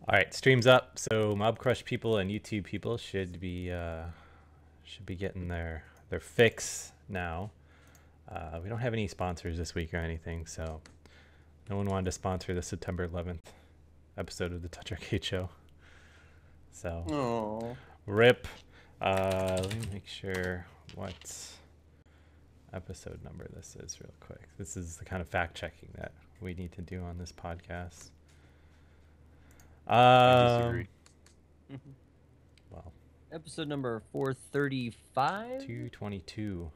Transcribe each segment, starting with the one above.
All right, streams up. So Mob Crush people and YouTube people should be getting their fix now. We don't have any sponsors this week or anything, so no one wanted to sponsor the September 11th episode of the Touch Arcade show. So Aww. rip. Let me make sure what episode number this is real quick. This is the kind of fact checking that we need to do on this podcast. I disagree. Well, Episode number 435? 222.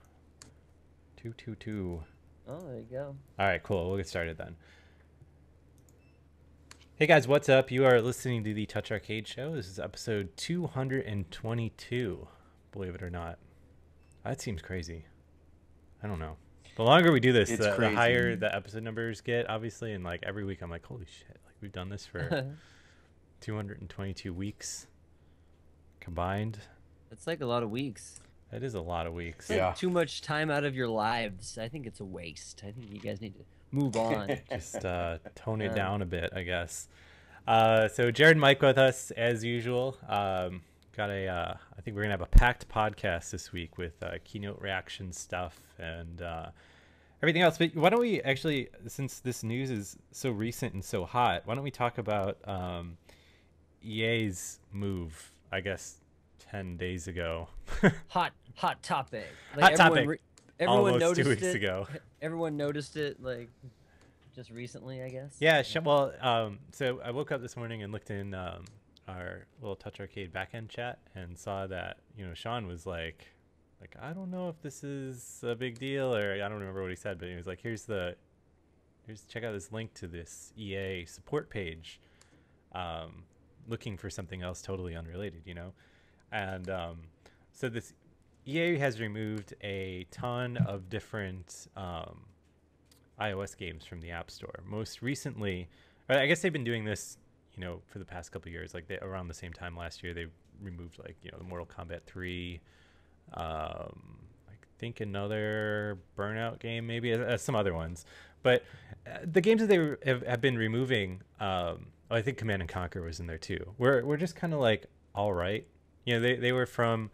222. Oh, there you go. All right, cool. We'll get started then. Hey guys, what's up? You are listening to the Touch Arcade show. This is episode 222, believe it or not. That seems crazy. I don't know. The longer we do this, the higher the episode numbers get, obviously, and like every week I'm like, holy shit, like we've done this for 222 weeks combined. It's like a lot of weeks. That is a lot of weeks. It's like too much time out of your lives. I think it's a waste. I think you guys need to move on. Just tone it down a bit, I guess. So Jared and Mike with us as usual. Got I think we're gonna have a packed podcast this week with Keynote reaction stuff and everything else. But why don't we actually, since this news is so recent and so hot, why don't we talk about EA's move, I guess 10 days ago. hot topic. Like hot topic. Everyone almost noticed 2 weeks it. ago. Everyone noticed it like just recently, I guess. Yeah, well, so I woke up this morning and looked in our little Touch Arcade backend chat and saw that, you know, Sean was like I don't know if this is a big deal, or I don't remember what he said, but he was like, here's check out this link to this EA support page, looking for something else totally unrelated, you know. And so this EA has removed a ton of different iOS games from the App Store. Most recently, I guess they've been doing this, you know, for the past couple of years. Like around the same time last year, they removed, like, you know, the Mortal Kombat 3, I think another Burnout game, maybe some other ones. But the games that they have been removing, I think Command and Conquer was in there too. We're just kind of like, all right. You know, they were from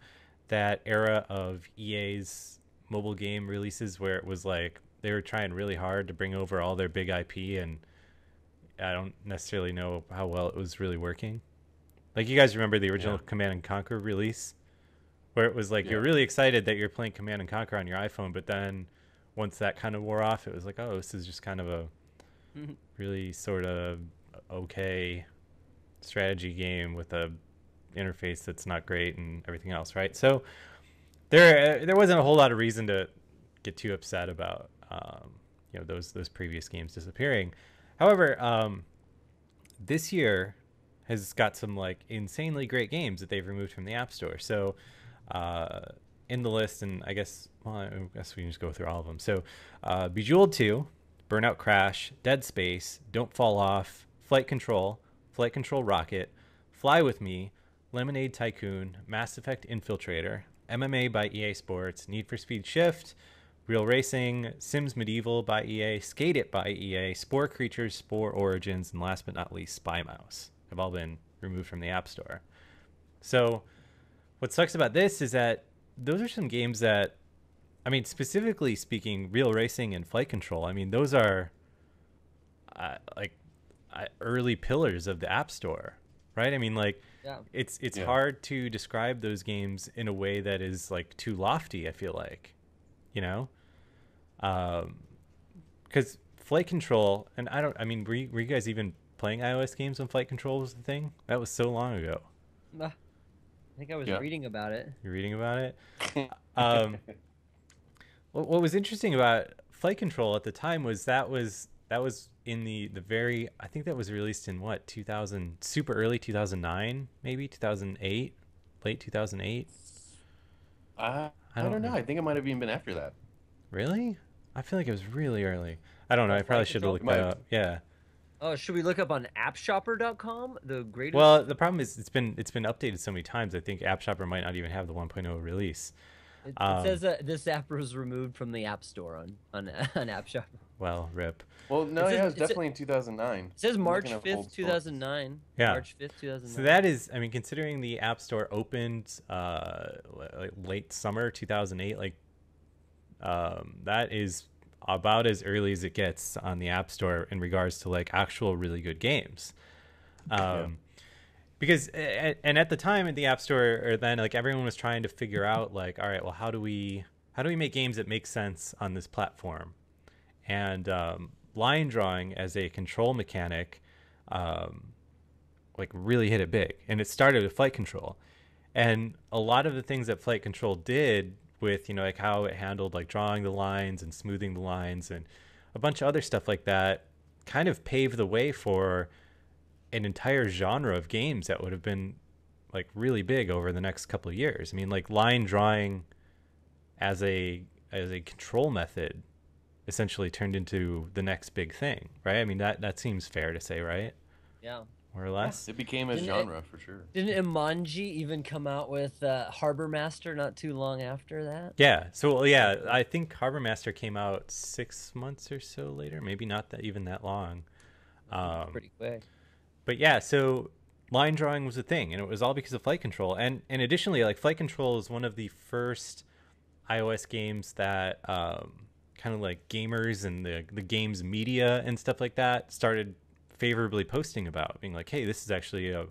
that era of EA's mobile game releases where it was like they were trying really hard to bring over all their big IP, and I don't necessarily know how well it was really working. Like, you guys remember the original Command and Conquer release, where it was like you're really excited that you're playing Command and Conquer on your iPhone, but then once that kind of wore off, it was like, oh, this is just kind of a really sort of okay strategy game with a interface that's not great and everything else, right? So there wasn't a whole lot of reason to get too upset about you know, those previous games disappearing. However, this year has got some like insanely great games that they've removed from the App Store. So in the list, and I guess we can just go through all of them. So Bejeweled 2, Burnout Crash, Dead Space, Don't Fall Off, Flight Control Rocket, Fly With Me, Lemonade Tycoon, Mass Effect Infiltrator, MMA by EA Sports, Need for Speed Shift, Real Racing, Sims Medieval by EA, Skate It by EA, Spore Creatures, Spore Origins, and last but not least, Spy Mouse have all been removed from the App Store. So what sucks about this is that those are some games that, I mean, specifically speaking, Real Racing and Flight Control, I mean, those are early pillars of the App Store, right? I mean, like, it's hard to describe those games in a way that is like too lofty, I feel like, you know, because Flight Control, and I mean, were you guys even playing iOS games when Flight Control was the thing? That was so long ago. I think I was reading about it. You're reading about it? What was interesting about Flight Control at the time was that was in the very, I think that was released in what, 2000, super early 2009, maybe 2008, late 2008. I don't know. I think it might have even been after that. Really? I feel like it was really early. I don't know. I probably should have looked that up. Yeah. Oh, should we look up on appshopper.com? The greatest. Well, the problem is it's been updated so many times. I think App Shopper might not even have the 1.0 release. It says that this app was removed from the App Store on App Shopper. Well, rip. Well, no, It says, yeah, it was definitely in 2009. it says I'm March looking up 5th, old 2009. Yeah. March 5th, 2009. So that is, I mean, considering the App Store opened like late summer 2008, like that is about as early as it gets on the App Store in regards to like actual really good games. Because and at the time at the App Store, or then like everyone was trying to figure out like, all right, well, how do we make games that make sense on this platform? And line drawing as a control mechanic, like really hit it big, and it started with flight control, and a lot of the things that flight control did with, you know, like how it handled like drawing the lines and smoothing the lines and a bunch of other stuff like that, kind of paved the way for an entire genre of games that would have been like really big over the next couple of years. I mean, like line drawing as a control method essentially turned into the next big thing, right? I mean, that seems fair to say, right? Yeah. More or less. It became a genre for sure. Didn't Imanji even come out with Harbor Master not too long after that? Yeah. So yeah, I think Harbor Master came out 6 months or so later, maybe not that even that long. Pretty quick. But yeah, so line drawing was a thing, and it was all because of flight control. And additionally, like flight control is one of the first iOS games that kind of like gamers and the games media and stuff like that started favorably posting about, being like, hey, this is actually a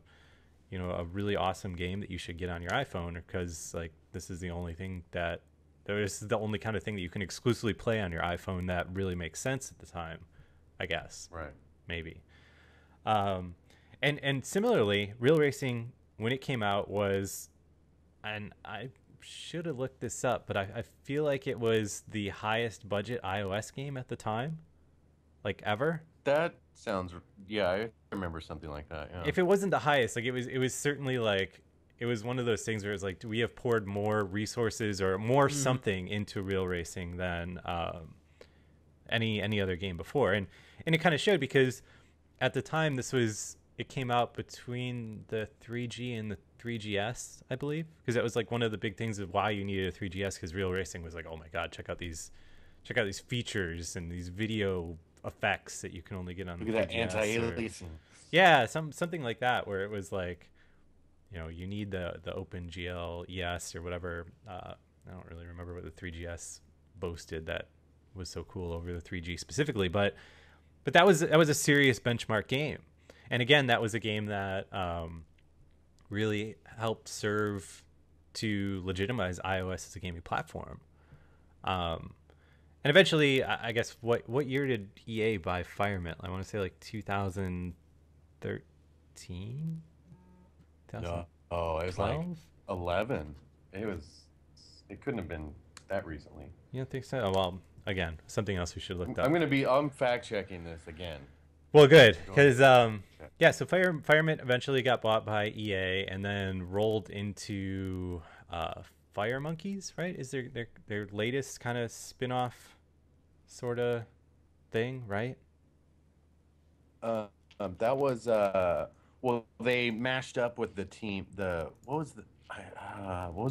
really awesome game that you should get on your iPhone, because like this is the only thing that this is the only kind of thing that you can exclusively play on your iPhone that really makes sense at the time, I guess. Right. Maybe. And similarly, Real Racing, when it came out, was, and I should have looked this up, but I feel like it was the highest budget iOS game at the time, like ever. That sounds, yeah, I remember something like that. Yeah. If it wasn't the highest, like it was certainly like, it was one of those things where it's like, we have poured more resources or more something into Real Racing than any other game before, and it kind of showed, because at the time it came out between the 3G and the 3GS, I believe, because that was like one of the big things of why you needed a 3GS, because Real Racing was like, oh my god, check out these features and these video effects that you can only get on the 3GS. Look at that anti-aliasing. Yeah, something like that, where it was like, you know, you need the OpenGL ES or whatever. I don't really remember what the 3GS boasted that was so cool over the 3G specifically, but that was a serious benchmark game. And again, that was a game that really helped serve to legitimize iOS as a gaming platform. And eventually, I guess, what year did EA buy Firemint? I want to say like 2013? No. Oh, it was like 11. It couldn't have been that recently. You don't think so? Oh, well, again, something else we should look up. I'm fact checking this again. Well, good, because yeah, so Firemint eventually got bought by EA and then rolled into Fire Monkeys, right? Is their latest kind of spin-off sort of thing, right? That was well, they mashed up with the team. What was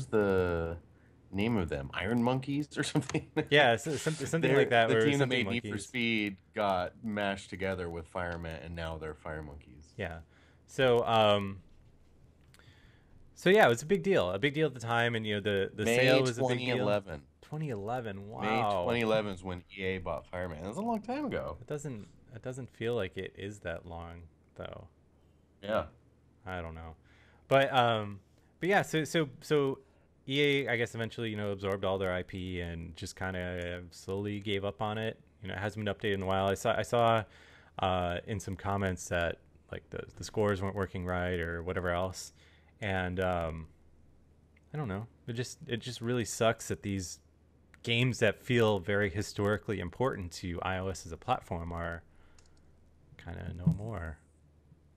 the name of them? Iron Monkeys or something? Yeah, something like that. The team that made Need for Speed got mashed together with Firemint, and now they're Fire Monkeys. Yeah. So yeah, it was a big deal at the time, and you know the May sale was a big deal. 2011. 2011. Wow. May 2011 is when EA bought Firemint. That was a long time ago. It doesn't feel like it is that long though. Yeah. I don't know, but yeah. So EA, I guess, eventually, you know, absorbed all their IP and just kind of slowly gave up on it. You know, it hasn't been updated in a while. I saw in some comments that like the scores weren't working right or whatever else, and I don't know. It just really sucks that these games that feel very historically important to iOS as a platform are kind of no more,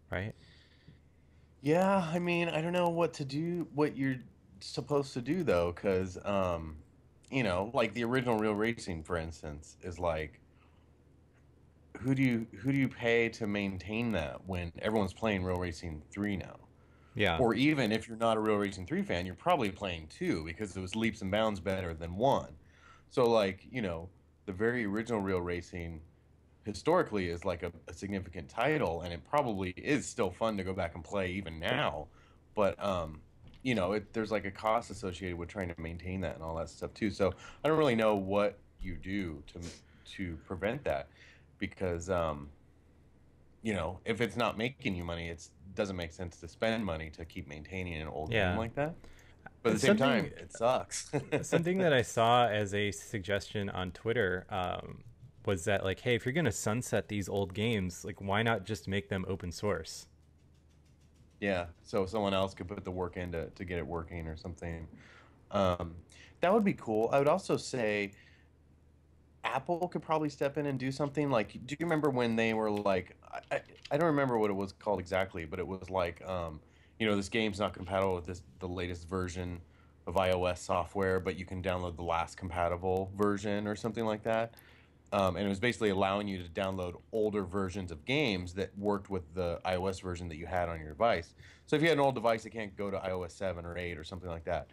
right? Yeah, I mean, I don't know what you're supposed to do though, because you know, like the original Real Racing, for instance, is like, who do you pay to maintain that when everyone's playing Real Racing 3 now? Yeah. Or even if you're not a Real Racing 3 fan, you're probably playing 2 because it was leaps and bounds better than 1. So like, you know, the very original Real Racing historically is like a significant title, and it probably is still fun to go back and play even now. But there's like a cost associated with trying to maintain that and all that stuff too. So I don't really know what you do to prevent that, because if it's not making you money, it doesn't make sense to spend money to keep maintaining an old game Yeah. like that. But at the same Something time, it sucks. something that I saw as a suggestion on Twitter was that, like, hey, if you're gonna sunset these old games, like, why not just make them open source? Yeah, so someone else could put the work in to get it working or something. Um, that would be cool. I would also say Apple could probably step in and do something. Like, do you remember when they were like, I don't remember what it was called exactly, but it was like, this game's not compatible with the latest version of iOS software, but you can download the last compatible version or something like that. And it was basically allowing you to download older versions of games that worked with the iOS version that you had on your device. So if you had an old device that can't go to iOS 7 or 8 or something like that,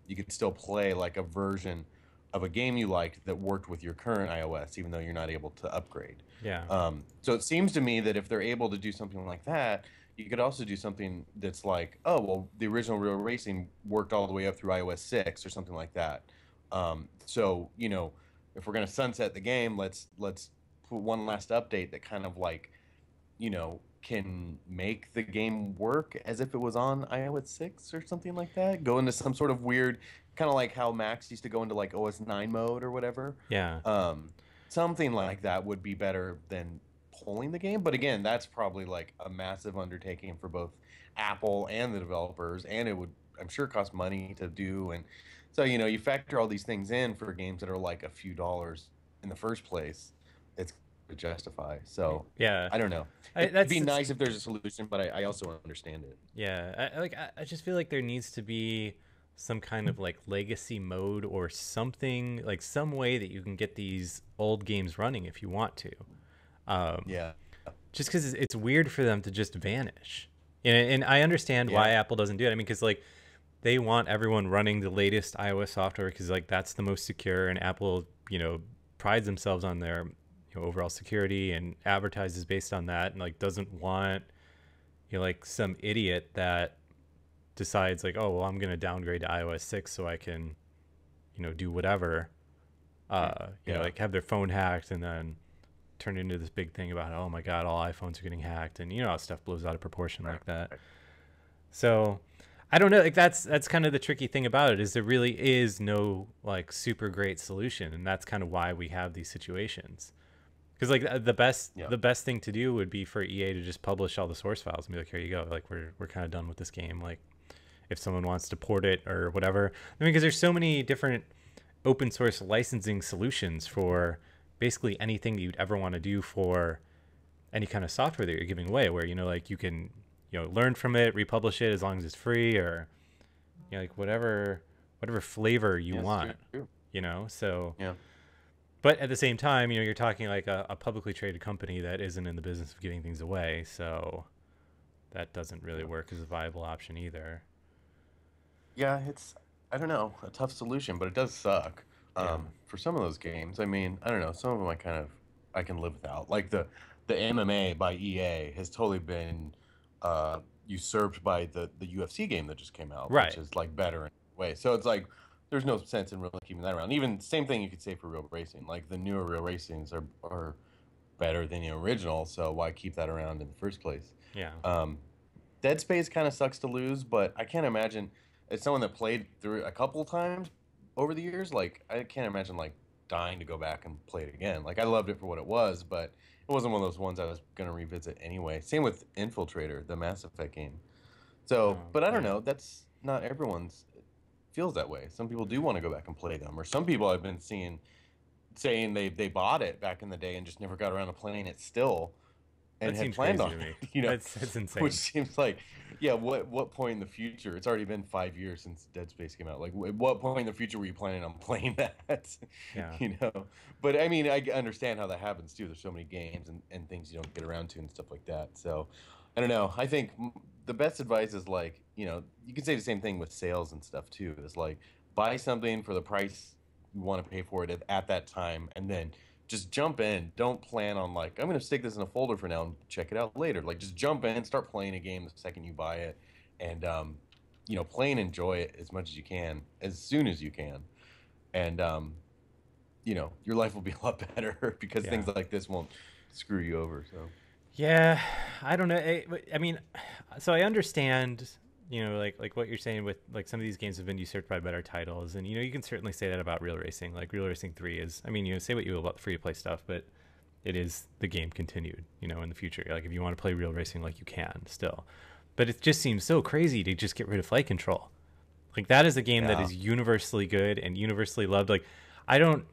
you could still play like a version of a game you liked that worked with your current iOS, even though you're not able to upgrade. Yeah. So it seems to me that if they're able to do something like that, you could also do something that's like, oh, well, the original Real Racing worked all the way up through iOS 6 or something like that. So, if we're going to sunset the game, let's put one last update that kind of like, can make the game work as if it was on iOS 6 or something like that. Go into some sort of weird, kind of like how Macs used to go into like OS 9 mode or whatever. Yeah. Something like that would be better than pulling the game. But again, that's probably like a massive undertaking for both Apple and the developers, and it would, I'm sure, cost money to do. And so, you factor all these things in for games that are like a few dollars in the first place. It's to justify. So Yeah. I don't know. It'd be nice if there's a solution, but I also understand it. Yeah. I just feel like there needs to be some kind of like legacy mode or something, like some way that you can get these old games running if you want to. Yeah. Just because it's weird for them to just vanish. And I understand why Apple doesn't do it. I mean, because like they want everyone running the latest iOS software because like that's the most secure, and Apple, prides themselves on their overall security and advertises based on that, and like doesn't want like some idiot that decides like, oh well, I'm gonna downgrade to iOS 6 so I can do whatever, like have their phone hacked and then turn into this big thing about, oh my god, all iPhones are getting hacked, and how stuff blows out of proportion like that. So I don't know, like that's kind of the tricky thing about it, is there really is no like super great solution, and that's kind of why we have these situations. Because like the best thing to do would be for EA to just publish all the source files and be like, here you go, like we're kind of done with this game. Like if someone wants to port it or whatever. I mean, because there's so many different open source licensing solutions for basically anything that you'd ever want to do for any kind of software that you're giving away, where like you can learn from it, republish it as long as it's free, or like whatever flavor you want. True. So yeah. But at the same time, you're talking like a publicly traded company that isn't in the business of giving things away, so that doesn't really work as a viable option either. Yeah, it's, I don't know, a tough solution, but it does suck. For some of those games, I mean, I don't know, some of them I can live without. Like the MMA by EA has totally been usurped by the UFC game that just came out, right, which is like better in a way. So it's like there's no sense in really keeping that around. Even same thing you could say for Real Racing. Like the newer Real Racings are better than the original, so why keep that around in the first place? Yeah. Dead Space kind of sucks to lose, but I can't imagine, as someone that played through it a couple times over the years, like I can't imagine like dying to go back and play it again. Like I loved it for what it was, but it wasn't one of those ones I was going to revisit anyway. Same with Infiltrator, the Mass Effect game. So, but I don't know, that's not everyone's feels that way. Some people do want to go back and play them, or some people I've been seeing saying they bought it back in the day and just never got around to playing it still, and had planned on it. That's insane. Which seems like, what point in the future? It's already been 5 years since Dead Space came out. Like, at what point in the future were you planning on playing that? Yeah. But I mean, I understand how that happens too. There's so many games and things you don't get around to and stuff like that. So I don't know. I think the best advice is like, you can say the same thing with sales and stuff too. It's like, buy something for the price you want to pay for it at that time, and then just jump in. Don't plan on like I'm gonna stick this in a folder for now and check it out later. Like just jump in, start playing a game the second you buy it, and play and enjoy it as much as you can, as soon as you can, and your life will be a lot better because Yeah. things like this won't screw you over. So Yeah, I don't know. I mean, so I understand, like what you're saying with like some of these games have been usurped by better titles, and you can certainly say that about Real Racing. Like Real Racing 3 is, I mean, say what you will about the free to play stuff, but it is the game continued, in the future. Like if you want to play Real Racing, like you can still, but it just seems so crazy to just get rid of flight control. Like that is a game that yeah, is universally good and universally loved. Like I don't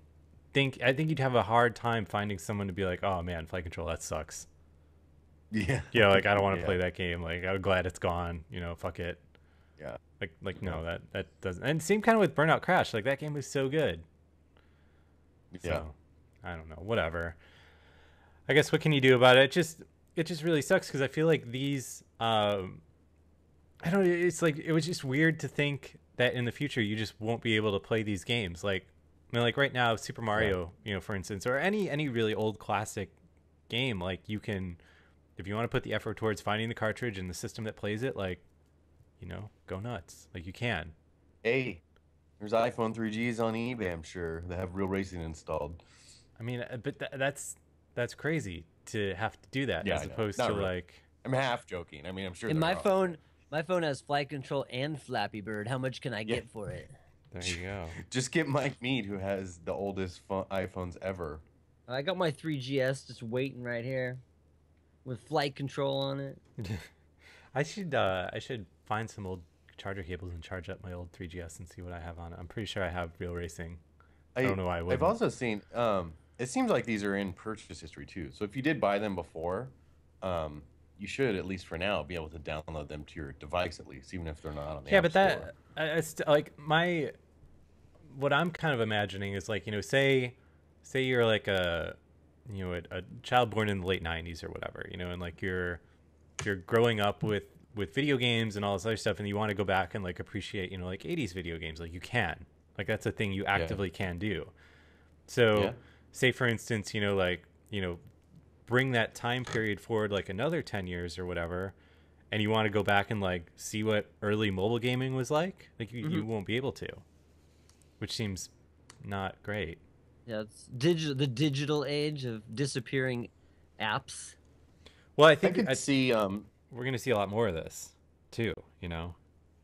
I think you'd have a hard time finding someone to be like, oh man, flight control that sucks. yeah, Like I don't want to yeah, play that game. Like I'm glad it's gone. Fuck it. yeah, Like yeah, no, that doesn't. And same kind of with Burnout Crash. Like that game was so good. yeah. So I don't know. Whatever. I guess what can you do about it? It just really sucks because I feel like these. I don't. It's like it was just weird to think that in the future you just won't be able to play these games. Like I mean, like right now, Super Yeah. Mario, for instance, or any really old classic game, like you can, if you want to put the effort towards finding the cartridge and the system that plays it, like go nuts. Like you can. Hey, there's iPhone 3Gs on eBay, I'm sure, that have Real Racing installed. I mean, but that's crazy to have to do that Yeah, as I know. opposed to Not really. like, I'm half joking. I mean, I'm sure And there my are. phone, my phone has flight control and Flappy Bird. How much can I Yeah. get for it? there you go. Just get Mike Mead, who has the oldest iPhones ever. I got my 3GS just waiting right here, with flight control on it. I should find some old charger cables and charge up my old 3GS and see what I have on it. I'm pretty sure I have Real Racing. I don't know why I I've wouldn't. also seen. It seems like these are in purchase history too. So if you did buy them before, you should at least for now be able to download them to your device at least, even if they're not on the Yeah, App but Store. like what I'm kind of imagining is like, say you're like a child born in the late 90s or whatever, and like you're growing up with video games and all this other stuff, and you want to go back and like appreciate, like 80s video games, like you can. Like that's a thing you Yeah. actively can do. So, Yeah. say for instance, like, bring that time period forward like another 10 years or whatever, and you want to go back and like see what early mobile gaming was like you won't be able to, which seems not great. Yeah, it's digital. The digital age of disappearing apps. Well, I I think could see. we're going to see a lot more of this too.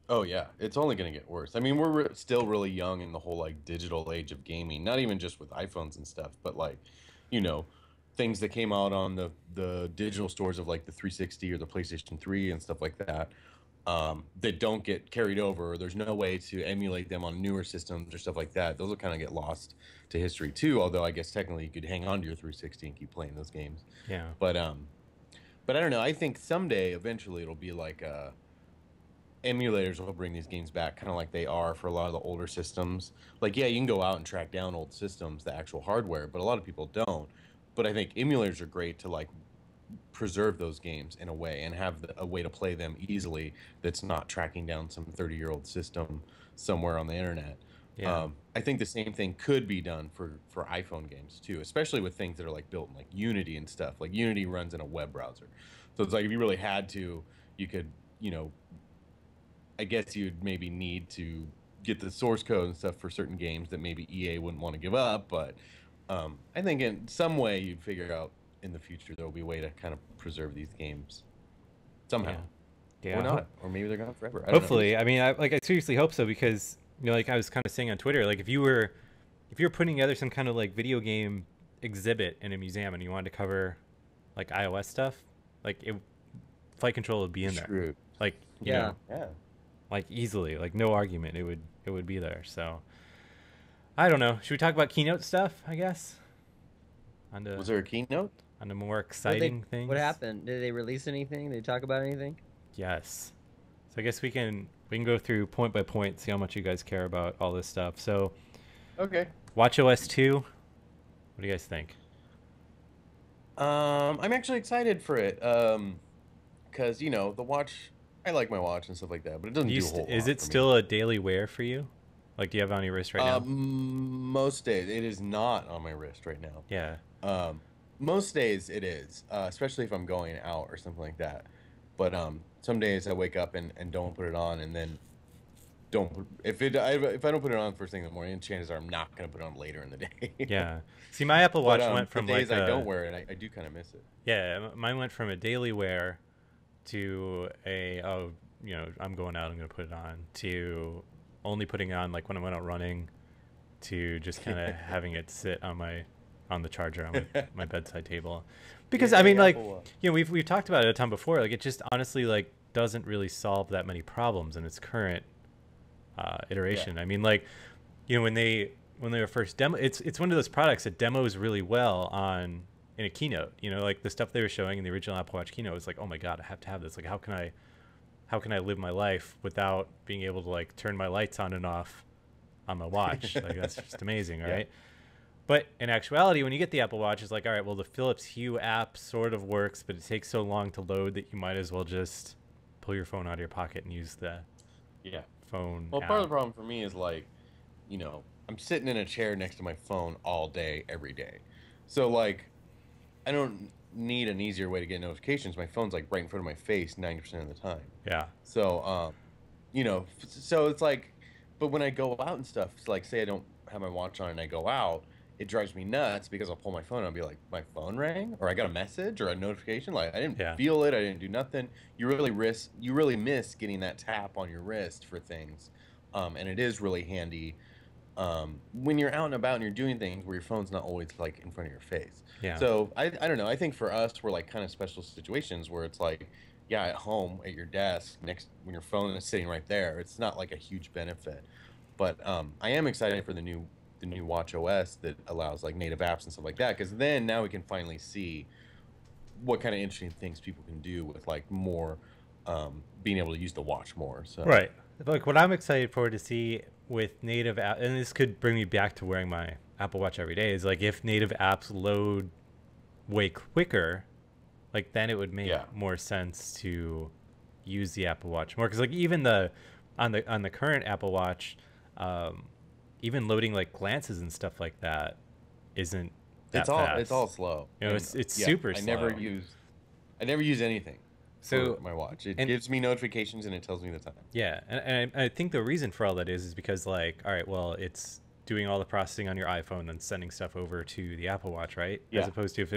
Oh yeah, it's only going to get worse. I mean, we're still really young in the whole like digital age of gaming. Not even just with iPhones and stuff, but like, you know, things that came out on the digital stores of like the 360 or the PlayStation 3 and stuff like that. That don't get carried over. Or there's no way to emulate them on newer systems or stuff like that. Those will kind of get lost to history too. Although I guess technically you could hang on to your 360 and keep playing those games. Yeah. But I don't know. I think someday, eventually, it'll be like emulators will bring these games back, kind of like they are for a lot of the older systems. Like, yeah, you can go out and track down old systems, the actual hardware, but a lot of people don't. But I think emulators are great to like preserve those games in a way and have a way to play them easily that's not tracking down some 30-year-old system somewhere on the internet. Yeah. I think the same thing could be done for iPhone games too, especially with things that are like built in like Unity and stuff. Like Unity runs in a web browser, so it's like if you really had to, you could, I guess you'd maybe need to get the source code and stuff for certain games that maybe EA wouldn't want to give up. But I think in some way you'd figure out in the future there will be a way to kind of preserve these games somehow, Yeah. or Yeah. not, or maybe they're gone forever. I don't know. Hopefully. I mean, I seriously hope so because like I was kind of saying on Twitter, like if you were putting together some kind of like video game exhibit in a museum and you wanted to cover like iOS stuff, like flight control would be in there, Screwed. like Yeah. Yeah. like easily, like no argument, it would be there. So I don't know. Should we talk about Keynote stuff? I guess Was there a keynote? on the more What exciting things. What happened? Did they release anything? Did they talk about anything? Yes. So I guess we can go through point by point, see how much you guys care about all this stuff. So Okay. WatchOS 2. What do you guys think? I'm actually excited for it. Because the watch, I like my watch and stuff like that, but it doesn't do a whole lot Is it for me. still a daily wear for you? Like, do you have it on your wrist right now? Most days it is not on my wrist right now. Yeah. Most days it is, especially if I'm going out or something like that. But some days I wake up and don't put it on, and then if I don't put it on first thing in the morning, chances are I'm not gonna put it on later in the day. Yeah. See, my Apple Watch went from the days like I don't wear it, I do kind of miss it. yeah, mine went from a daily wear to a I'm going out, I'm gonna put it on, to only putting it on like when I went out running, to just kind of having it sit on the charger on my bedside table, because Yeah, I mean, like, Apple Watch. we've talked about it a ton before. Like, it just honestly like doesn't really solve that many problems in its current iteration. Yeah. I mean, like, when they were first demo, it's one of those products that demos really well in a keynote. Like the stuff they were showing in the original Apple Watch keynote was like, oh my god, I have to have this. Like, how can I live my life without being able to like turn my lights on and off on my watch? Like, that's just amazing, Yeah. right? But in actuality, when you get the Apple Watch, it's like, all right, well, the Philips Hue app sort of works, but it takes so long to load that you might as well just pull your phone out of your pocket and use the Yeah. phone Well, app. part of the problem for me is like, I'm sitting in a chair next to my phone all day, every day. So like, I don't need an easier way to get notifications. My phone's like right in front of my face 90% of the time. Yeah. So, so it's like, but when I go out and stuff, it's like, say I don't have my watch on and I go out, it drives me nuts because I'll pull my phone and I'll be like, my phone rang, or I got a message or a notification. Like, I didn't Yeah. feel it. I didn't do nothing. You really miss getting that tap on your wrist for things. And it is really handy when you're out and about and you're doing things where your phone's not always like in front of your face. Yeah. So I don't know. I think for us, we're like kind of special situations where it's like, yeah, at home at your desk when your phone is sitting right there, it's not like a huge benefit. But I am excited for the new WatchOS that allows like native apps and stuff like that, because then now we can finally see what kind of interesting things people can do with like more being able to use the watch more. So Right. Like, what I'm excited for to see with native app, and this could bring me back to wearing my Apple Watch every day, is like if native apps load way quicker, like then it would make more sense to use the Apple Watch more. Because like even on the current Apple Watch, even loading like glances and stuff like that isn't that fast. It's all slow. It's super slow. I never use anything. So for my watch, it gives me notifications and it tells me the time. Yeah, and I think the reason for all that is because, like, all right, well, it's doing all the processing on your iPhone and sending stuff over to the Apple Watch, right? Yeah. As opposed to if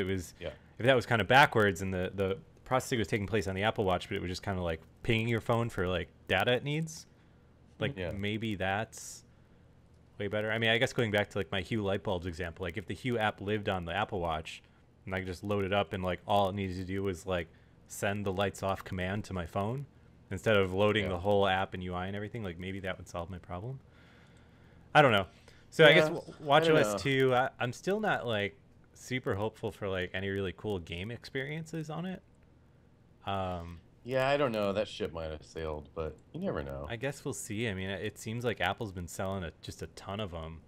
that was kind of backwards and the processing was taking place on the Apple Watch, but it was just kind of like pinging your phone for like data it needs. Like, maybe that's way better. I mean, I guess going back to like my Hue light bulbs example, like if the Hue app lived on the Apple Watch and I could just load it up and like all it needed to do was like send the lights off command to my phone instead of loading the whole app and UI and everything, like maybe that would solve my problem. I don't know. So I guess WatchOS 2, I'm still not like super hopeful for like any really cool game experiences on it. Yeah, I don't know. That ship might have sailed, but you never know. I guess we'll see. I mean, it seems like Apple's been selling just a ton of them.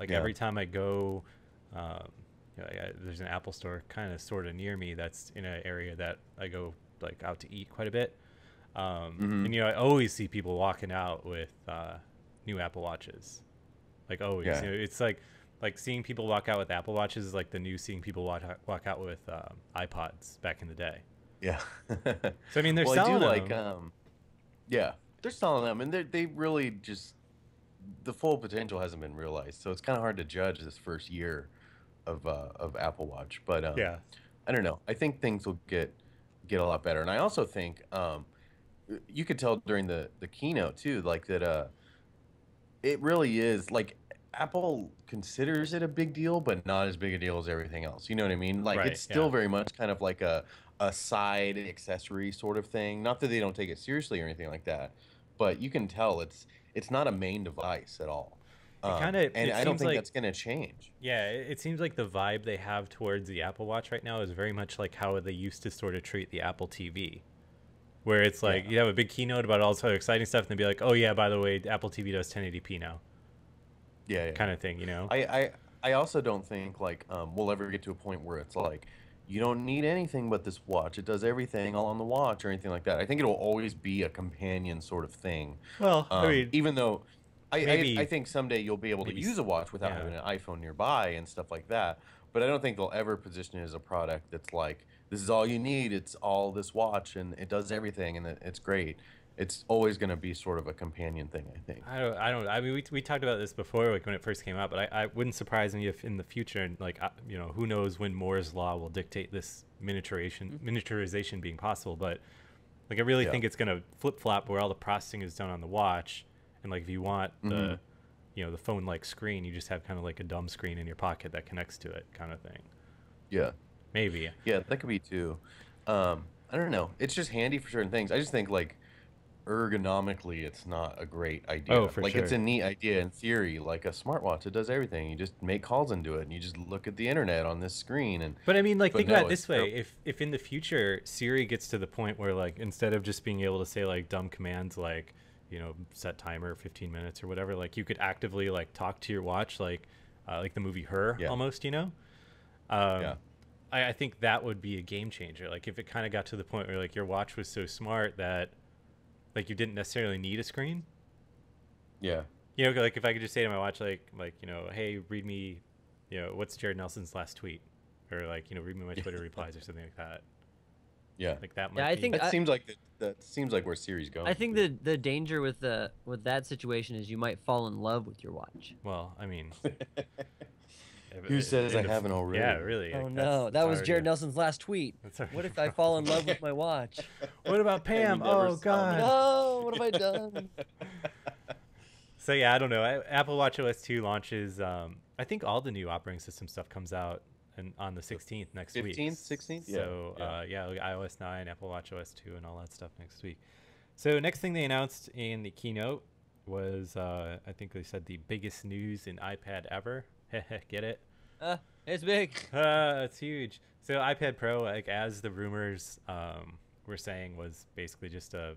Every time I go, there's an Apple store kind of sort of near me that's in an area that I go like out to eat quite a bit. And I always see people walking out with new Apple Watches, like always. Yeah. It's like seeing people walk out with Apple Watches is like the new seeing people walk out with iPods back in the day. Yeah. So I mean, they're selling like them. yeah, they're selling them, and they really just, the full potential hasn't been realized. So it's kind of hard to judge this first year of Apple Watch. But I don't know. I think things will get a lot better, and I also think you could tell during the keynote too, like that it really is like Apple considers it a big deal, but not as big a deal as everything else. You know what I mean? Like it's still very much kind of like a side accessory sort of thing. Not that they don't take it seriously or anything like that, but you can tell it's not a main device at all. And I don't think that's going to change. Yeah, it seems like the vibe they have towards the Apple Watch right now is very much like how they used to sort of treat the Apple TV, where it's like you have a big keynote about all this other exciting stuff, and they'd be like, "Oh yeah, by the way, Apple TV does 1080p now." Yeah. Kind of thing, I also don't think like we'll ever get to a point where it's like you don't need anything but this watch. It does everything all on the watch or anything like that. I think it'll always be a companion sort of thing. Well, I mean, even though I maybe think someday you'll be able to maybe use a watch without yeah. having an iPhone nearby and stuff like that. But I don't think they'll ever position it as a product that's like, this is all you need. It's all this watch and it does everything and it's great. It's always going to be sort of a companion thing, I think. I mean, we talked about this before, like when it first came out, but I wouldn't surprise me if in the future, like, you know, who knows when Moore's law will dictate this miniaturization being possible. But like, I really Yeah. think it's going to flip flop where all the processing is done on the watch. And like, if you want Hmm. the, you know, the phone like screen, you just have kind of like a dumb screen in your pocket that connects to it kind of thing. Yeah. Maybe. Yeah, that could be too. I don't know. It's just handy for certain things. I just think like ergonomically it's not a great Oh, idea. for Like it's sure. a neat idea in theory, like a smartwatch, it does everything. You just make calls into it and you just look at the internet on this screen and But I mean, like, but think about no, it it's this way: if in the future Siri gets to the point where, like, instead of just being able to say like dumb commands like, you know, set timer 15 minutes or whatever, like you could actively like talk to your watch like the movie Her yeah. almost, you know. Um, Yeah. I think that would be a game changer. Like if it kind of got to the point where like your watch was so smart that like you didn't necessarily need a screen. Yeah. You know, like if I could just say to my watch like you know, hey, read me, you know, what's Jared Nelson's last tweet, or like, you know, read me my Twitter replies or something like that. Yeah. Like that Yeah, might I be. think That seems like that seems like where Siri's I going. think the danger with that situation is you might fall in love with your watch. Well, I mean, Who says I haven't yeah, already? really. Oh Like, no, that was Jared Nelson's last tweet. That's already What a if I fall in problem. love with my watch? What about And we Pam? never Oh saw them. God. No, what have I done? So yeah, I don't know. Apple WatchOS 2 launches. I think all the new operating system stuff comes out on the 16th next week. 15th, 16th? Yeah. So Yeah. yeah, like iOS 9, Apple WatchOS 2, and all that stuff next week. So next thing they announced in the keynote was I think they said the biggest news in iPad ever. Get it? It's big. It's huge. So iPad Pro, like as the rumors were saying, was basically just a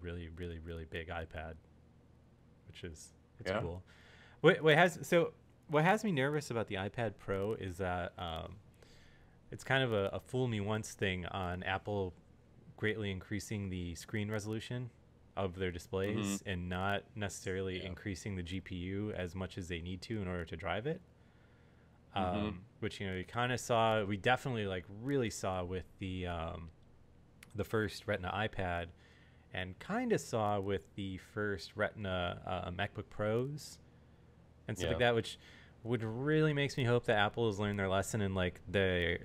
really really really big iPad, which is it's Yeah. cool. What has me nervous about the iPad Pro is that it's kind of a fool me once thing on Apple greatly increasing the screen resolution of their displays and not necessarily Yeah. increasing the GPU as much as they need to in order to drive it. Mhm. Which, you know, you kind of saw, we definitely like really saw with the first Retina iPad, and kind of saw with the first Retina MacBook Pros and stuff like Yeah. that, which would really makes me hope that Apple has learned their lesson, and like the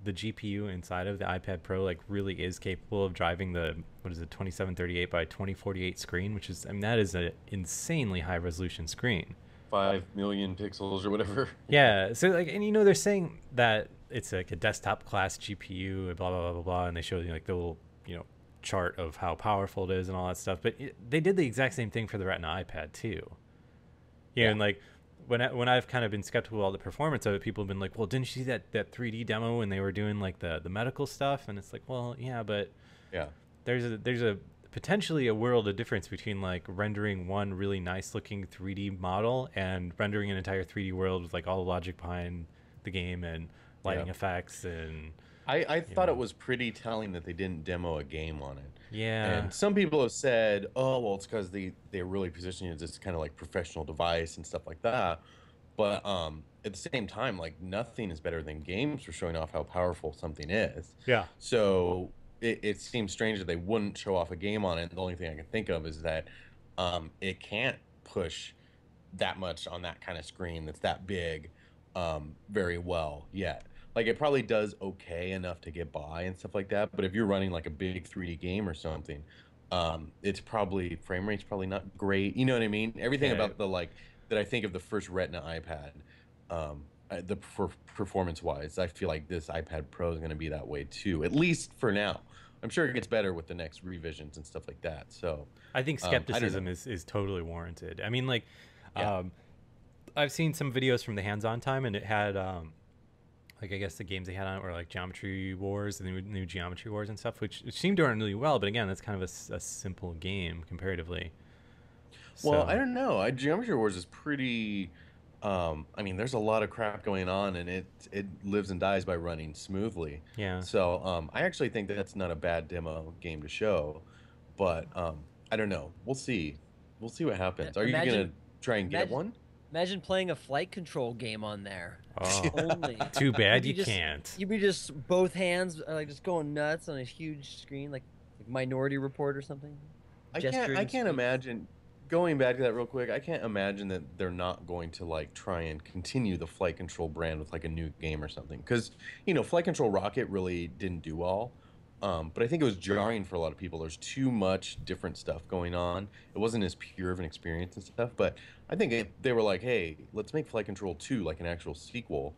GPU inside of the iPad Pro like really is capable of driving the, what is it, 2738 by 2048 screen, which is, I mean, that is an insanely high resolution screen. 5 million pixels or whatever. Yeah. So like, and you know, they're saying that it's like a desktop class GPU, blah blah blah blah blah, and they show you like the little, you know, chart of how powerful it is and all that stuff. But they did the exact same thing for the Retina iPad too. Yeah. And like when I've kind of been skeptical of all the performance of it, people have been like, well, didn't you see that 3D demo when they were doing like the medical stuff? And it's like, well, yeah, but Yeah. there's a potentially a world of difference between like rendering one really nice looking 3D model and rendering an entire 3D world with like all the logic behind the game and lighting Yeah. effects and I thought know. it was pretty telling that they didn't demo a game on it. yeah. And some people have said, oh, well, it's because they're really positioning it as this kind of like professional device and stuff like that. But at the same time, like nothing is better than games for showing off how powerful something is. Yeah. So it seems strange that they wouldn't show off a game on it. The only thing I can think of is that it can't push that much on that kind of screen that's that big very well yet. Like it probably does okay enough to get by and stuff like that. But if you're running like a big 3D game or something, it's probably frame rate's probably not great. You know what I mean? Everything Yeah. about the like that I think of the first Retina iPad, for performance wise, I feel like this iPad Pro is going to be that way too. At least for now. I'm sure it gets better with the next revisions and stuff like that. So I think I don't skepticism know. is totally warranted. I mean, like, Yeah. I've seen some videos from the hands-on time, and it had, like, I guess the games they had on it were like Geometry Wars, the new Geometry Wars and stuff, which seemed to run really well. But again, that's kind of a simple game comparatively. Well, So, I don't know. Geometry Wars is pretty. I mean, there's a lot of crap going on, and it lives and dies by running smoothly. yeah. So I actually think that's not a bad demo game to show, but I don't know. We'll see. We'll see what happens. Are you Imagine gonna? try and get Imagine, one. imagine playing a flight control game on there. Oh, Only. too bad You'd you be just can't. you'd be just both hands are like just going nuts on a huge screen, like Minority Report or something. I Gesturing can't screens. imagine going back to that real quick. I can't imagine that they're not going to like try and continue the Flight Control brand with like a new game or something. Because Flight Control Rocket really didn't do well. But I think it was jarring for a lot of people. There's too much different stuff going on. It wasn't as pure of an experience and stuff. But I think if they were like, hey, let's make Flight Control 2 like an actual sequel,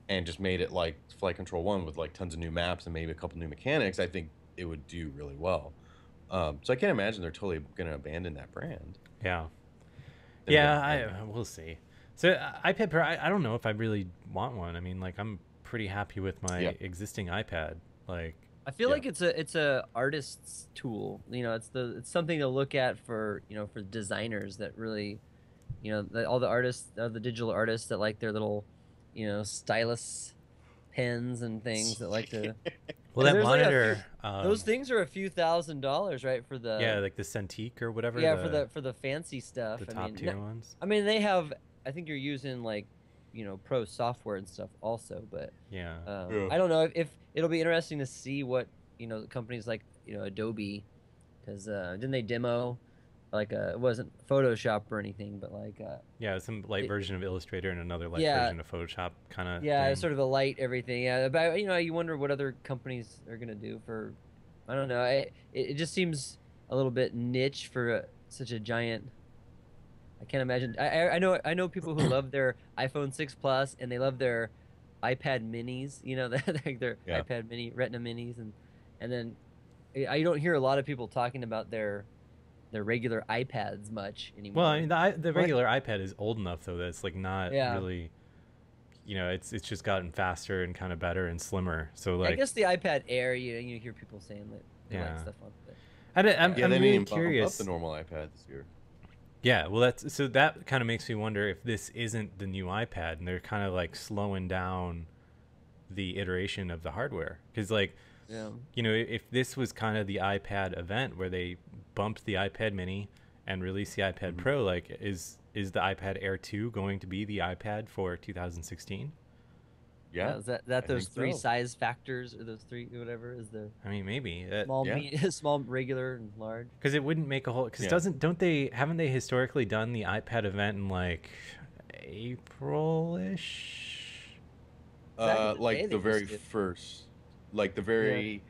and just made it like Flight Control 1 with like tons of new maps and maybe a couple new mechanics, I think it would do really well. So I can't imagine they're totally going to abandon that brand. Yeah. Then Yeah, again, we'll see. So iPad Pro, I don't know if I really want one. I mean, like I'm pretty happy with yeah, my existing iPad. Like, I feel yeah, like it's a artist's tool. It's something to look at for for designers that really all the artists, the digital artists that like their little stylus pens and things that like to well, because that there's like a few monitor, those things are a few $1,000s, right, for yeah, the like the Cintiq or whatever, yeah for the fancy the stuff. I top mean, tier ones. I mean they have. I think you're using like pro software and stuff also, but Yeah. yeah. I don't know if it'll be interesting to see what companies like Adobe, because didn't they demo like it wasn't Photoshop or anything, but like Yeah, some light it, version of Illustrator and another light yeah, version of Photoshop kind of yeah, it's thing. sort of a light everything. Yeah, but you wonder what other companies are gonna do for. I don't know. It just seems a little bit niche for such a giant. I can't imagine. I know people who love their iPhone 6 Plus and they love their iPad Minis. Like their Yeah. iPad Mini Retina Minis, and then I don't hear a lot of people talking about their regular iPads much Well, anymore. I mean, the Right. regular iPad is old enough though that it's like not Yeah. really, it's just gotten faster and kind of better and slimmer. So I like, guess the iPad Air, you hear people saying that they like yeah, stuff on it. I'm Yeah. Yeah, they I'm didn't really even bump up the curious. normal iPad this year. Yeah, well, that kind of makes me wonder if this isn't the new iPad and they're kind of like slowing down the iteration of the hardware because like Yeah. if this was kind of the iPad event where they bumped the iPad Mini and released the iPad Hmm. Pro, like is the iPad Air 2 going to be the iPad for 2016? Yeah, Yeah, is that I those think three so. size factors, or those three whatever is the I mean, maybe small, Yeah, small, regular, and large? because it wouldn't make a whole because yeah. doesn't don't they haven't they historically done the iPad event in like April-ish? Back in the day, Like they the very used to. first, like the Yeah. very,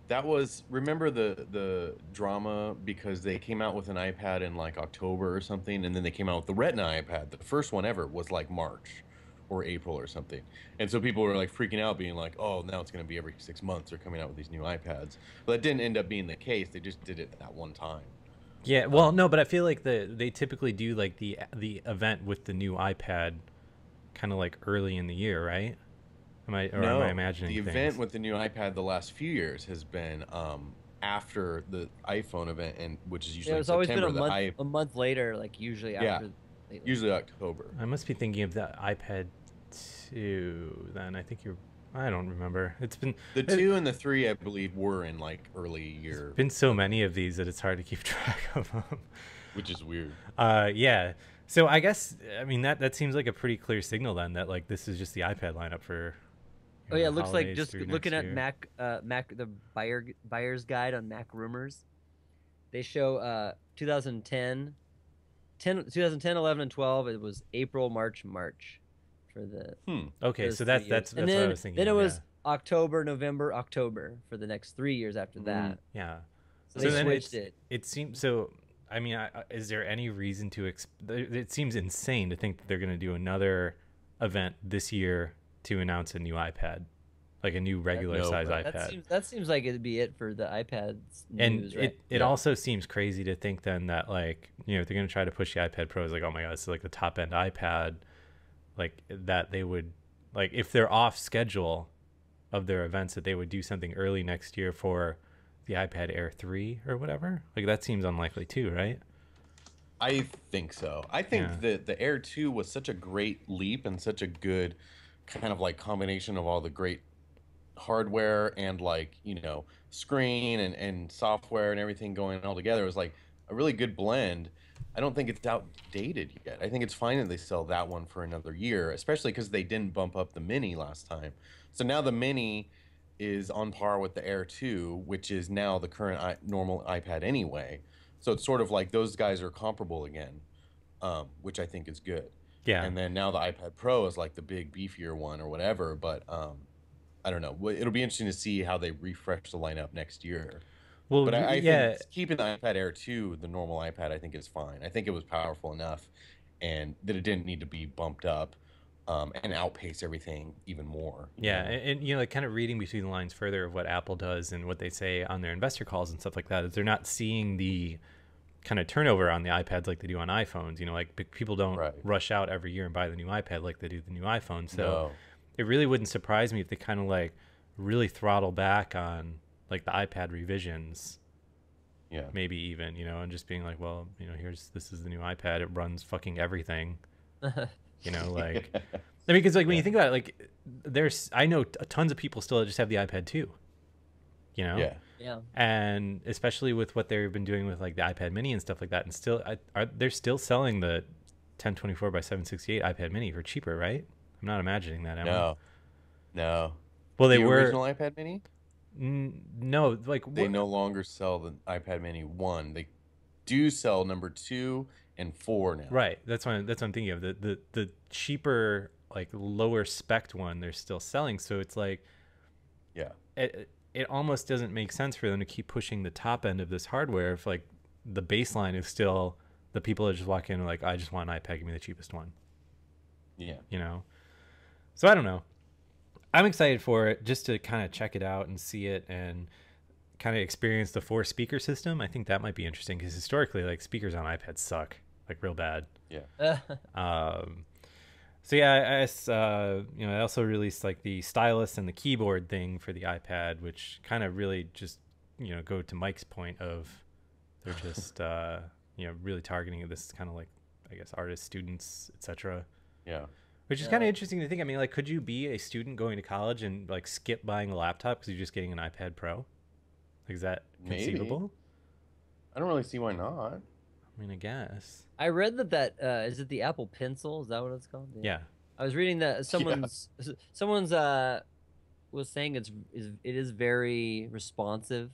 that was, remember the drama because they came out with an iPad in like October or something, and then they came out with the Retina iPad. The first one ever was like March or April or something. And so people were like freaking out, being like, "Oh, now it's going to be every 6 months they're coming out with these new iPads." But that didn't end up being the case. They just did it that one time. Yeah, well, Um, no, but I feel like they typically do like the event with the new iPad kind of like early in the year, right? Am I No, imagining the event things? with the new iPad the last few years has been after the iPhone event, and which is Yeah, usually in it's always been September. The I a month later, like usually Yeah, after lately. usually October. I must be thinking of the iPad 2 then. I think you're I don't remember. The It, two and the three, I believe, were in like early there's year, been so many of these that it's hard to keep track of them. which is weird. Yeah. So I guess I mean that seems like a pretty clear signal then that like this is just the iPad lineup for Oh yeah, it looks like holidays just through looking next at year. Mac the buyer's guide on Mac Rumors. They show 2010, 11, and 12. It was April, March for the Hmm. Okay, those so three that's years, that's and that's what I was thinking then it of. Yeah. was October, November, October for the next 3 years after Mm, that. Yeah. So So they then switched it. it seems so. I mean, is there any reason to? It seems insane to think that they're going to do another event this year to announce a new iPad, like a new That regular no size way. iPad. that seems like it'd be it for the iPad's And news, right? it Yeah. also seems crazy to think then that like if they're going to try to push the iPad Pro, is like, oh my god, this is like the top end iPad, like that they would like if they're off schedule of their events that they would do something early next year for the iPad Air 3 or whatever. Like that seems unlikely too, right? I think so. I Yeah. think that the Air 2 was such a great leap and such a good kind of like combination of all the great hardware and like, screen and software and everything going all together. It was like a really good blend. I don't think it's outdated yet. I think it's fine that they sell that one for another year, especially because they didn't bump up the Mini last time. So now the Mini is on par with the Air 2, which is now the current normal iPad anyway. So it's sort of like those guys are comparable again, which I think is good. Yeah. And then now the iPad Pro is like the big beefier one or whatever. But I don't know. It'll be interesting to see how they refresh the lineup next year. Well, But I think yeah, keeping the iPad Air 2, the normal iPad, I think is fine. I think it was powerful enough and that it didn't need to be bumped up and outpace everything even more. yeah, and you know, like kind of reading between the lines further of what Apple does and what they say on their investor calls and stuff like that is they're not seeing the kind of turnover on the iPads like they do on iPhones. You know, like people don't Right. rush out every year and buy the new iPad like they do the new iPhone. So No. it really wouldn't surprise me if they kind of like really throttle back on like the iPad revisions, Yeah. maybe even, you know, and just being like, well, you know, this is the new iPad. It runs fucking everything, you know, like, I mean, because like when you think about it, like I know tons of people still just have the iPad 2, you know? Yeah. Yeah. And especially with what they've been doing with like the iPad Mini and stuff like that, and still, they're still selling the 1024 by 768 iPad Mini for cheaper, right? I'm not imagining that, am I? No. No. Well, they The were. original iPad Mini, No, like they no longer sell the iPad Mini 1. They do sell number 2 and 4 now. right. That's what I'm thinking of. The cheaper, like lower spec one, they're still selling. So it's like, Yeah. it almost doesn't make sense for them to keep pushing the top end of this hardware if like the baseline is still the people that just walk in and like, I just want an iPad, give me the cheapest one. Yeah. You know? So I don't know. I'm excited for it just to kind of check it out and see it and kind of experience the 4-speaker system. I think that might be interesting because historically, like speakers on iPads suck, like real bad. Yeah. So yeah, you know, I also released like the stylus and the keyboard thing for the iPad, which kind of really just, you know, go to Mike's point of they're just you know, really targeting this kind of like, I guess, artists, students, etc. Yeah. Which is kind of interesting to think. I mean, like, could you be a student going to college and like skip buying a laptop because you're just getting an iPad Pro? Like, is that Maybe. conceivable? I don't really see why not. I mean, I guess. I read that is it the Apple Pencil? Is that what it's called? Yeah. I was reading that someone's was saying it is very responsive,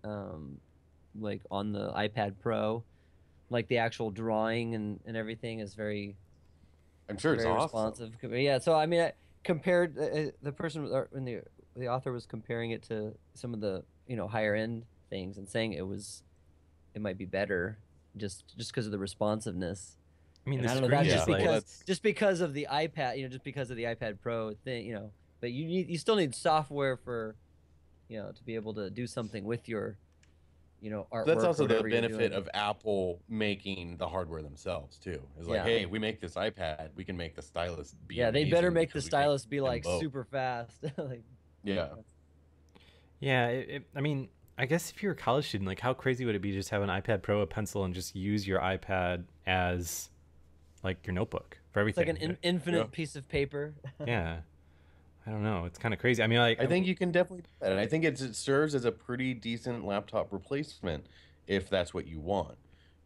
like on the iPad Pro, like the actual drawing and everything is very I'm sure it's very awesome. responsive. Yeah, so I mean, I compared the person when the author was comparing it to some of the higher end things and saying it might be better just because of the responsiveness. I mean, And the I don't know screen that's is just Yeah, like, well, just because of the iPad, just because of the iPad Pro thing, But you still need software for, to be able to do something with your, artwork that's or also the whatever you're benefit doing. of Apple making the hardware themselves too. Is like, Yeah. hey, we make this iPad, we can make the stylus be Yeah, they amazing better make the because we make stylus be them like both. super fast. Like, Yeah. yeah. I mean, I guess if you're a college student, like, how crazy would it be to just have an iPad Pro, a pencil, and just use your iPad as like your notebook for it's like everything? an infinite Yeah. piece of paper. Yeah. I don't know. It's kind of crazy. I mean, like, I think you can definitely do that. And I think it serves as a pretty decent laptop replacement if that's what you want.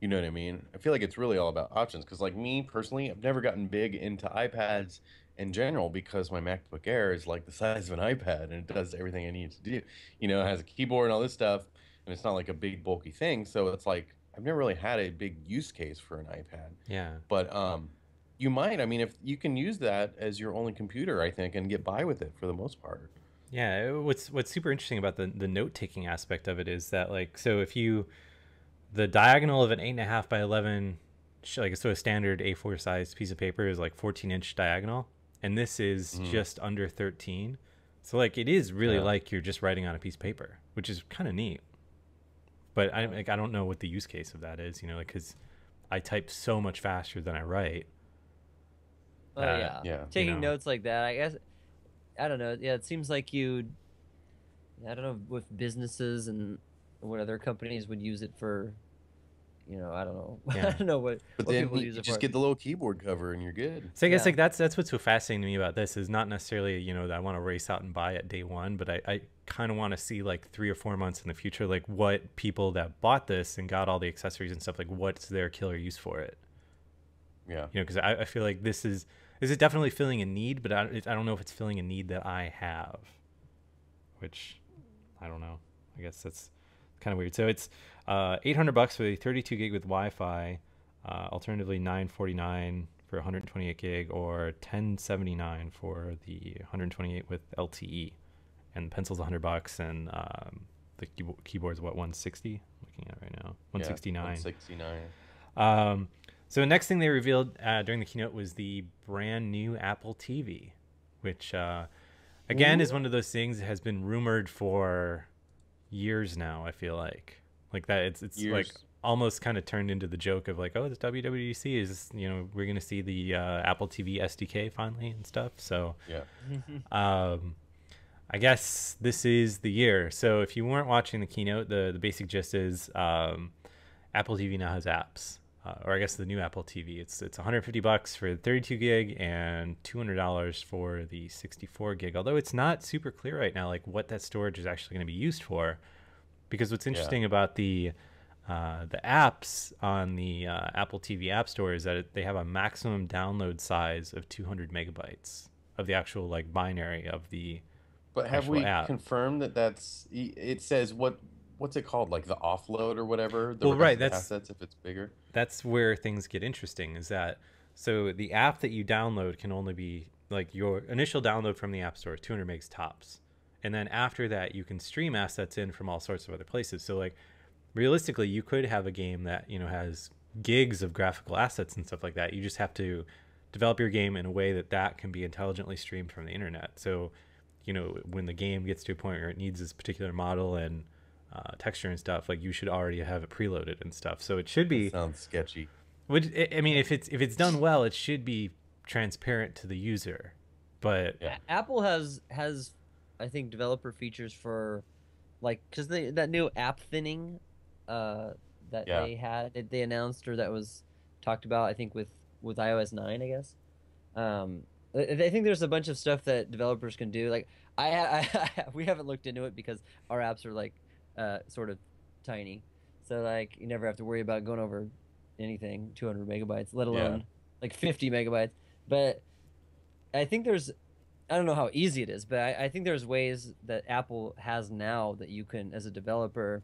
You know what I mean? I feel like it's really all about options because, like me personally, I've never gotten big into iPads in general because my MacBook Air is like the size of an iPad and it does everything I need to do. It has a keyboard and all this stuff, and it's not like a big bulky thing. So it's like I've never really had a big use case for an iPad. yeah. But you might. I mean, if you can use that as your only computer, I think, and get by with it for the most part. Yeah, what's super interesting about the note taking aspect of it is that, like, so if you the diagonal of an 8.5 by 11, like, so a standard A4 size piece of paper is like 14-inch diagonal, and this is just under 13. So like it is really Yeah. like you're just writing on a piece of paper, which is kind of neat. But I don't know what the use case of that is, like, because I type so much faster than I write. Oh yeah. Yeah. Taking notes like that, I guess. I don't know. Yeah, it seems like I don't know, with businesses and what other companies would use it for, I don't know. I Yeah. don't know But what then people you use it just for. get the little keyboard cover and you're good. So I guess Yeah. like that's what's so fascinating to me about this is not necessarily, that I want to race out and buy it day one, but I kind of want to see like 3 or 4 months in the future, like what people that bought this and got all the accessories and stuff, like what's their killer use for it. Yeah. Because I feel like this is definitely filling a need, but I don't know if it's filling a need that I have, which I don't know. I guess that's kind of weird. So it's $800 for the 32 gig with Wi-Fi, alternatively $949 for 128 gig, or $1079 for the 128 with LTE. And the pencil's $100, and the keyboard's what, 160? Looking at it right now, 169. 169. So the next thing they revealed during the keynote was the brand new Apple TV, which again is one of those things that has been rumored for years now. I feel like that it's Years. like almost kind of turned into the joke of like, oh, this WWDC is, we're gonna see the Apple TV SDK finally and stuff. So Yeah. I guess this is the year. So if you weren't watching the keynote, the basic gist is Apple TV now has apps. Or I guess the new Apple TV. It's $150 for the 32 gig and $200 for the 64 gig. Although it's not super clear right now, like what that storage is actually going to be used for. Because what's interesting about the apps on the Apple TV App Store is that they have a maximum download size of 200 megabytes of the actual like binary of the But have actual we app. confirmed that it says what's it called, like the offload or whatever? The Well, right, rest of the assets if it's bigger. That's where things get interesting, is that so the app that you download can only be like your initial download from the App Store, 200 megs tops. And then after that, you can stream assets in from all sorts of other places. So like realistically, you could have a game that, has gigs of graphical assets and stuff like that. You just have to develop your game in a way that can be intelligently streamed from the internet. So, when the game gets to a point where it needs this particular model and texture and stuff, like you should already have it preloaded and stuff. So it should be. That sounds sketchy. Which, I mean, if it's done well, it should be transparent to the user. But Yeah. Apple has I think developer features for like because that new app thinning that they announced, or that was talked about, I think with iOS 9, I guess. I think there's a bunch of stuff that developers can do. Like we haven't looked into it because our apps are like sort of tiny, so like you never have to worry about going over anything 200 megabytes, let alone like 50 megabytes. But I think I don't know how easy it is, but I think there's ways that Apple has now that you can, as a developer,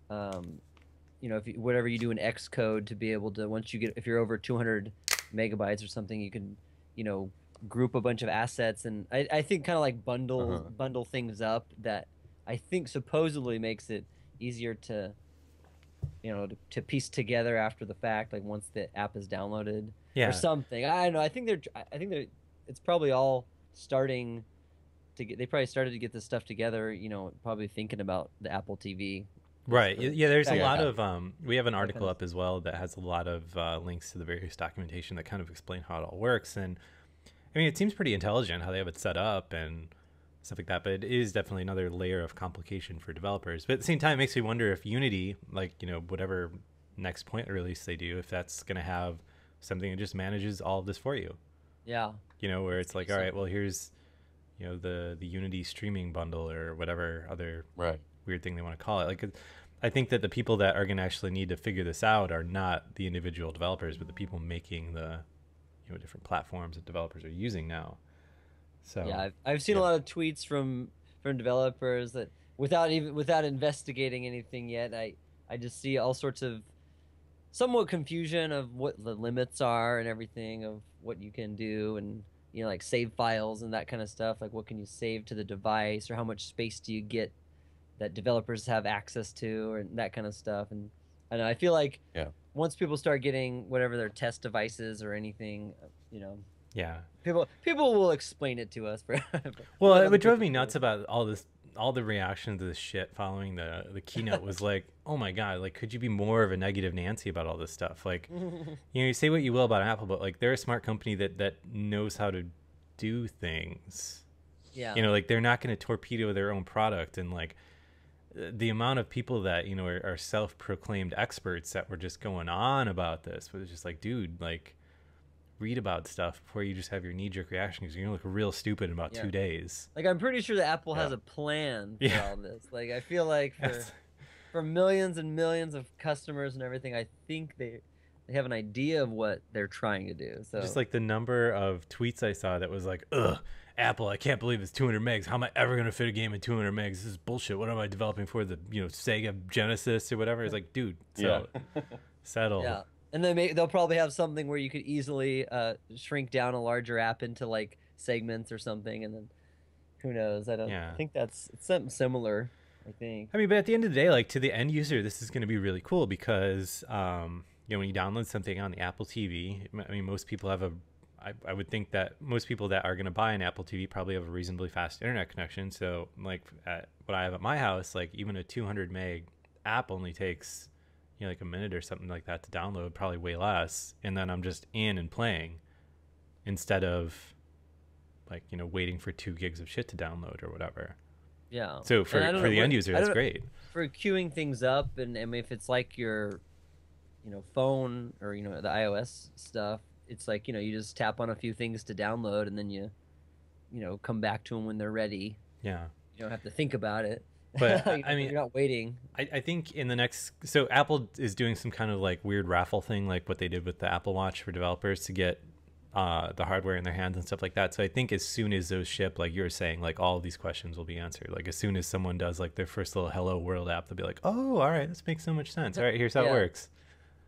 whatever you do in Xcode, to be able to, if you're over 200 megabytes or something, you can, group a bunch of assets, and I think kind of like bundle things up, that I think supposedly makes it easier to to piece together after the fact, like once the app is downloaded or something. I don't know. I think they're it's probably all starting to get. They probably started to get this stuff together. Probably thinking about the Apple TV. Right. Yeah. There's a lot of we have an article up as well that has a lot of links to the various documentation that kind of explain how it all works. And I mean, it seems pretty intelligent how they have it set up and stuff like that, but it is definitely another layer of complication for developers. But at the same time, it makes me wonder if Unity, like, whatever next point release they do, if that's going to have something that just manages all of this for you. Yeah. Where it's like, all right, well, here's, the Unity streaming bundle or whatever other weird thing they want to call it. Like, I think that the people that are going to actually need to figure this out are not the individual developers, but the people making the, different platforms that developers are using now. So yeah, I've seen a lot of tweets from developers that without investigating anything yet, I just see all sorts of somewhat confusion of what the limits are and everything of what you can do, and like save files and that kind of stuff. Like what can you save to the device, or how much space do you get that developers have access to, or that kind of stuff. And I feel like once people start getting whatever their test devices or anything, people will explain it to us. Well, what drove me nuts about all the reaction to this shit following the keynote was like, oh my god, like, could you be more of a negative Nancy about all this stuff? Like, you say what you will about Apple, but like, they're a smart company that knows how to do things. Yeah. Like, they're not going to torpedo their own product, and like, the amount of people that, you know, are self-proclaimed experts that were just going on about this was just like, dude, like, read about stuff before you just have your knee-jerk reaction, because you're gonna look real stupid in about 2 days. Like, I'm pretty sure that Apple has a plan for all this. Like, I feel like for millions and millions of customers and everything, I think they have an idea of what they're trying to do. So just like the number of tweets I saw that was like, ugh, Apple, I can't believe it's 200 megs. How am I ever gonna fit a game in 200 megs? This is bullshit. What am I developing for, the, you know, Sega Genesis or whatever? It's like, dude, settle. Yeah. And then they'll probably have something where you could easily shrink down a larger app into like segments or something, and then who knows? I think it's something similar, I think. I mean, but at the end of the day, like, to the end user, this is going to be really cool because, you know, when you download something on the Apple TV, I mean, most people have I would think that most people that are going to buy an Apple TV probably have a reasonably fast internet connection. So, like, what I have at my house, like, even a 200 meg app only takes, you know, like a minute or something like that to download, probably way less. And then I'm just in and playing instead of, like, you know, waiting for 2 gigs of shit to download or whatever. Yeah. So for the end user, that's great. For queuing things up, and if it's like your, you know, phone or, you know, the iOS stuff, it's like, you know, you just tap on a few things to download, and then you know, come back to them when they're ready. Yeah. You don't have to think about it. But I mean, you're not waiting. I think in the next, so Apple is doing some kind of like weird raffle thing, like what they did with the Apple Watch for developers to get the hardware in their hands and stuff like that. So I think as soon as those ship, like you were saying, like all of these questions will be answered. Like as soon as someone does like their first little Hello World app, they'll be like, oh, all right, this makes so much sense. All right, here's how it works.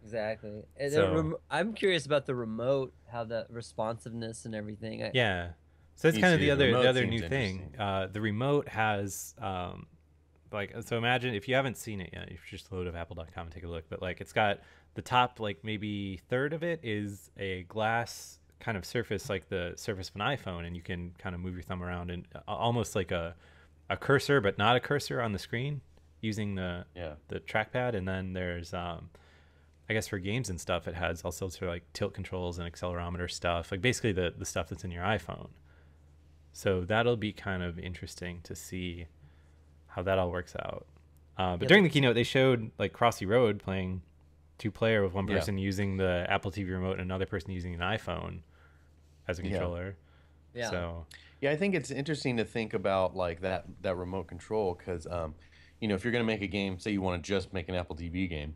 Exactly. And So, I'm curious about the remote, how the responsiveness and everything. yeah. So that's Me kind of too. the Remote other seems new thing. interesting. The remote has like, so imagine if you haven't seen it yet, you should just load up apple.com and take a look. But like, it's got the top, like maybe third of it is a glass kind of surface, like the surface of an iPhone, and you can kind of move your thumb around and almost like a cursor, but not a cursor on the screen using the trackpad. And then there's I guess for games and stuff, it has all sorts of like tilt controls and accelerometer stuff, like basically the stuff that's in your iPhone. So that'll be kind of interesting to see how that all works out. But during the keynote, they showed like Crossy Road playing 2-player with one person using the Apple TV remote and another person using an iPhone as a controller. Yeah. So Yeah, I think it's interesting to think about like that remote control, because you know, if you're going to make a game, say you want to just make an Apple TV game,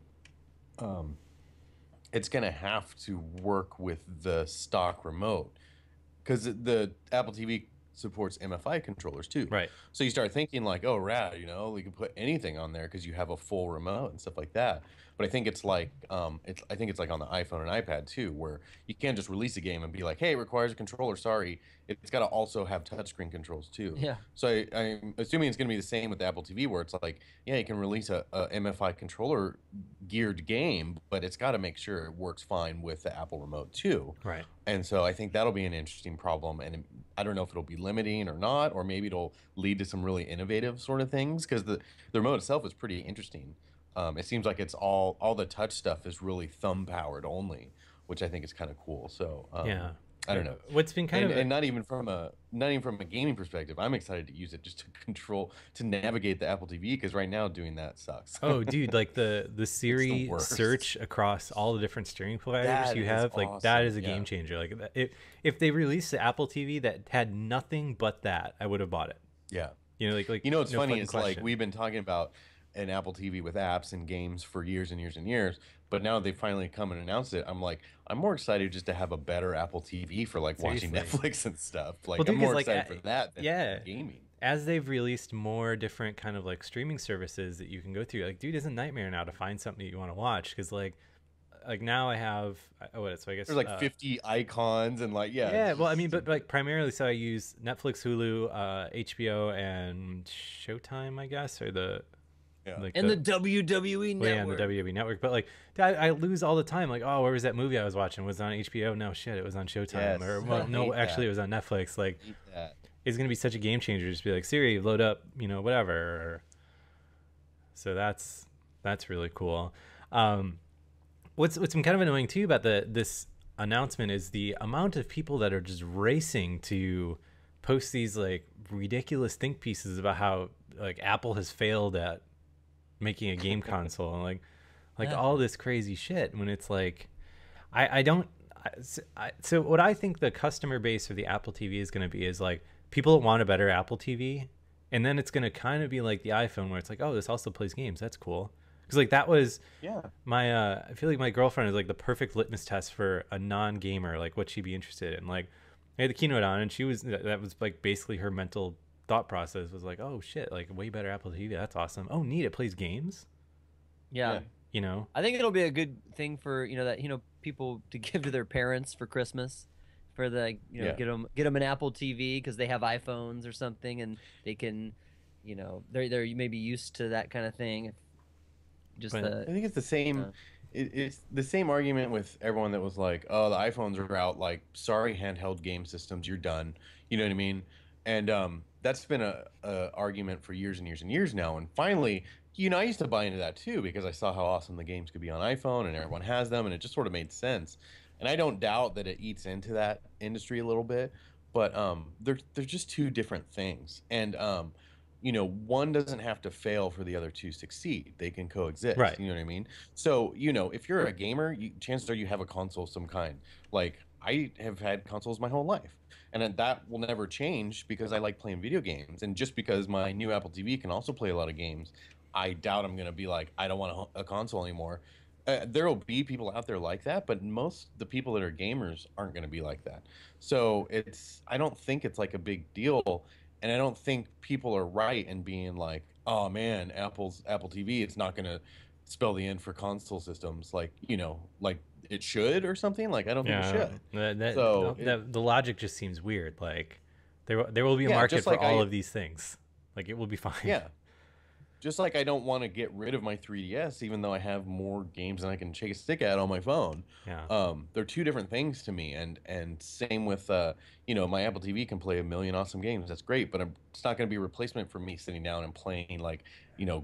it's going to have to work with the stock remote, because the Apple TV supports MFI controllers too. right. So you start thinking like, oh, rad, you know, we can put anything on there because you have a full remote and stuff like that. But I think it's like, I think it's like on the iPhone and iPad too, where you can't just release a game and be like, hey, it requires a controller. Sorry, it's got to also have touchscreen controls too. Yeah. So I'm assuming it's going to be the same with the Apple TV, where it's like, yeah, you can release a MFI controller geared game, but it's got to make sure it works fine with the Apple remote too. Right. And so I think that'll be an interesting problem, and I don't know if it'll be limiting or not, or maybe it'll lead to some really innovative sort of things, because the remote itself is pretty interesting. It seems like it's all the touch stuff is really thumb powered only, which I think is kind of cool. So Yeah. I don't know. What's been kind of And not even from a gaming perspective, I'm excited to use it just to navigate the Apple TV, because right now doing that sucks. Oh, dude, like the Siri worst. search across all the different streaming providers That you is have, like that awesome, is a yeah. game changer. Like if they released the Apple TV that had nothing but that, I would have bought it. Yeah. You know, like You know what's no funny fucking is like question. we've been talking about an Apple TV with apps and games for years and years and years, but now they finally come and announced it. I'm like, I'm more excited just to have a better Apple TV for like watching Seriously. Netflix and stuff. Like, Well, dude, I'm more 'cause, like, excited for that than gaming. As they've released more different kind of like streaming services that you can go through, like, dude, it's a nightmare now to find something that you want to watch, because like now I have so I guess There's like 50 icons and like yeah, well, I mean, but like primarily, so I use Netflix, Hulu, HBO, and Showtime, I guess, or the like And the WWE well, yeah, and network. the WWE network. But like, I lose all the time. Like, oh, where was that movie I was watching? Was it on HBO? No shit, it was on Showtime. Yes, Or I well, no, hate actually, that. it was on Netflix. Like, Hate that. it's gonna be such a game changer. Just be like, Siri, load up, you know, whatever. So that's really cool. What's been kind of annoying too about this announcement is the amount of people that are just racing to post these like ridiculous think pieces about how like Apple has failed at making a game console and like all this crazy shit when it's like I don't so what I think the customer base for the Apple TV is going to be is like people that want a better Apple TV, and then it's going to kind of be like the iPhone where it's like, oh, this also plays games, that's cool. Because like that was Yeah. my I feel like my girlfriend is like the perfect litmus test for a non-gamer, like what she'd be interested in. Like I had the Keynote on and she was that was like basically her mental thought process was like, oh shit, like way better Apple TV, that's awesome. Oh neat, it plays games, Yeah. Yeah. you know. I think it'll be a good thing for that people to give to their parents for Christmas, for the Yeah. get them an Apple TV because they have iPhones or something, and they can, they're maybe used to that kind of thing. Just But I think it's the same. uh, It's the same argument with everyone that was like, "Oh, the iPhones are out. Like, sorry, handheld game systems, you're done." You know what I mean? And that's been a argument for years and years and years now. And finally, I used to buy into that too because I saw how awesome the games could be on iPhone, and everyone has them, and it just sort of made sense. And I don't doubt that it eats into that industry a little bit, but they're just two different things. And one doesn't have to fail for the other to succeed. They can coexist. right. You know what I mean? So, if you're a gamer, chances are you have a console of some kind. Like, I have had consoles my whole life. And then that will never change because I like playing video games. And just because my new Apple TV can also play a lot of games, I doubt I'm going to be like, I don't want a console anymore. There will be people out there like that, but most the people that are gamers aren't going to be like that. So I don't think it's like a big deal. And I don't think people are right in being like, oh man, Apple TV, it's not going to spell the end for console systems, like like it should or something. Like I don't think it Yeah, should. that, So the logic just seems weird. Like there will be a yeah, market just for like all of these things. Like it will be fine. yeah, just like I don't want to get rid of my 3DS, even though I have more games than I can shake a stick at on my phone. Yeah. They're two different things to me, and same with my Apple TV can play a million awesome games. That's great, but it's not going to be a replacement for me sitting down and playing like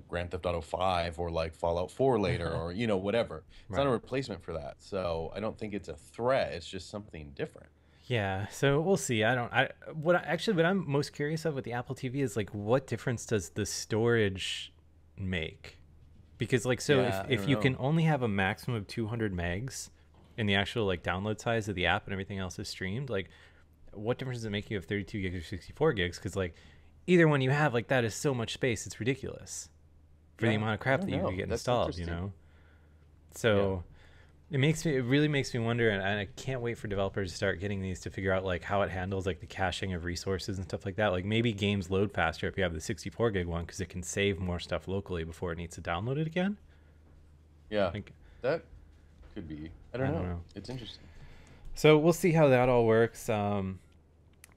Grand Theft Auto 5 or like Fallout 4 later or whatever. It's not a Right. replacement for that. So I don't think it's a threat. It's just something different. Yeah, so we'll see. What I'm most curious of with the Apple TV is like what difference does the storage make? Because like so Yeah, I if don't you know. can only have a maximum of 200 megs in the actual like download size of the app and everything else is streamed, like what difference does it make you have 32 gigs or 64 gigs? Because like either one you have, like that is so much space, it's ridiculous for the Yeah, amount of I crap don't that you know. could get That's installed, interesting. So it really makes me wonder, and I can't wait for developers to start getting these to figure out like how it handles like the caching of resources and stuff like that. Like maybe games load faster if you have the 64 gig one because it can save more stuff locally before it needs to download it again. Yeah, Like that could be. I I don't don't know. know. It's interesting. So we'll see how that all works.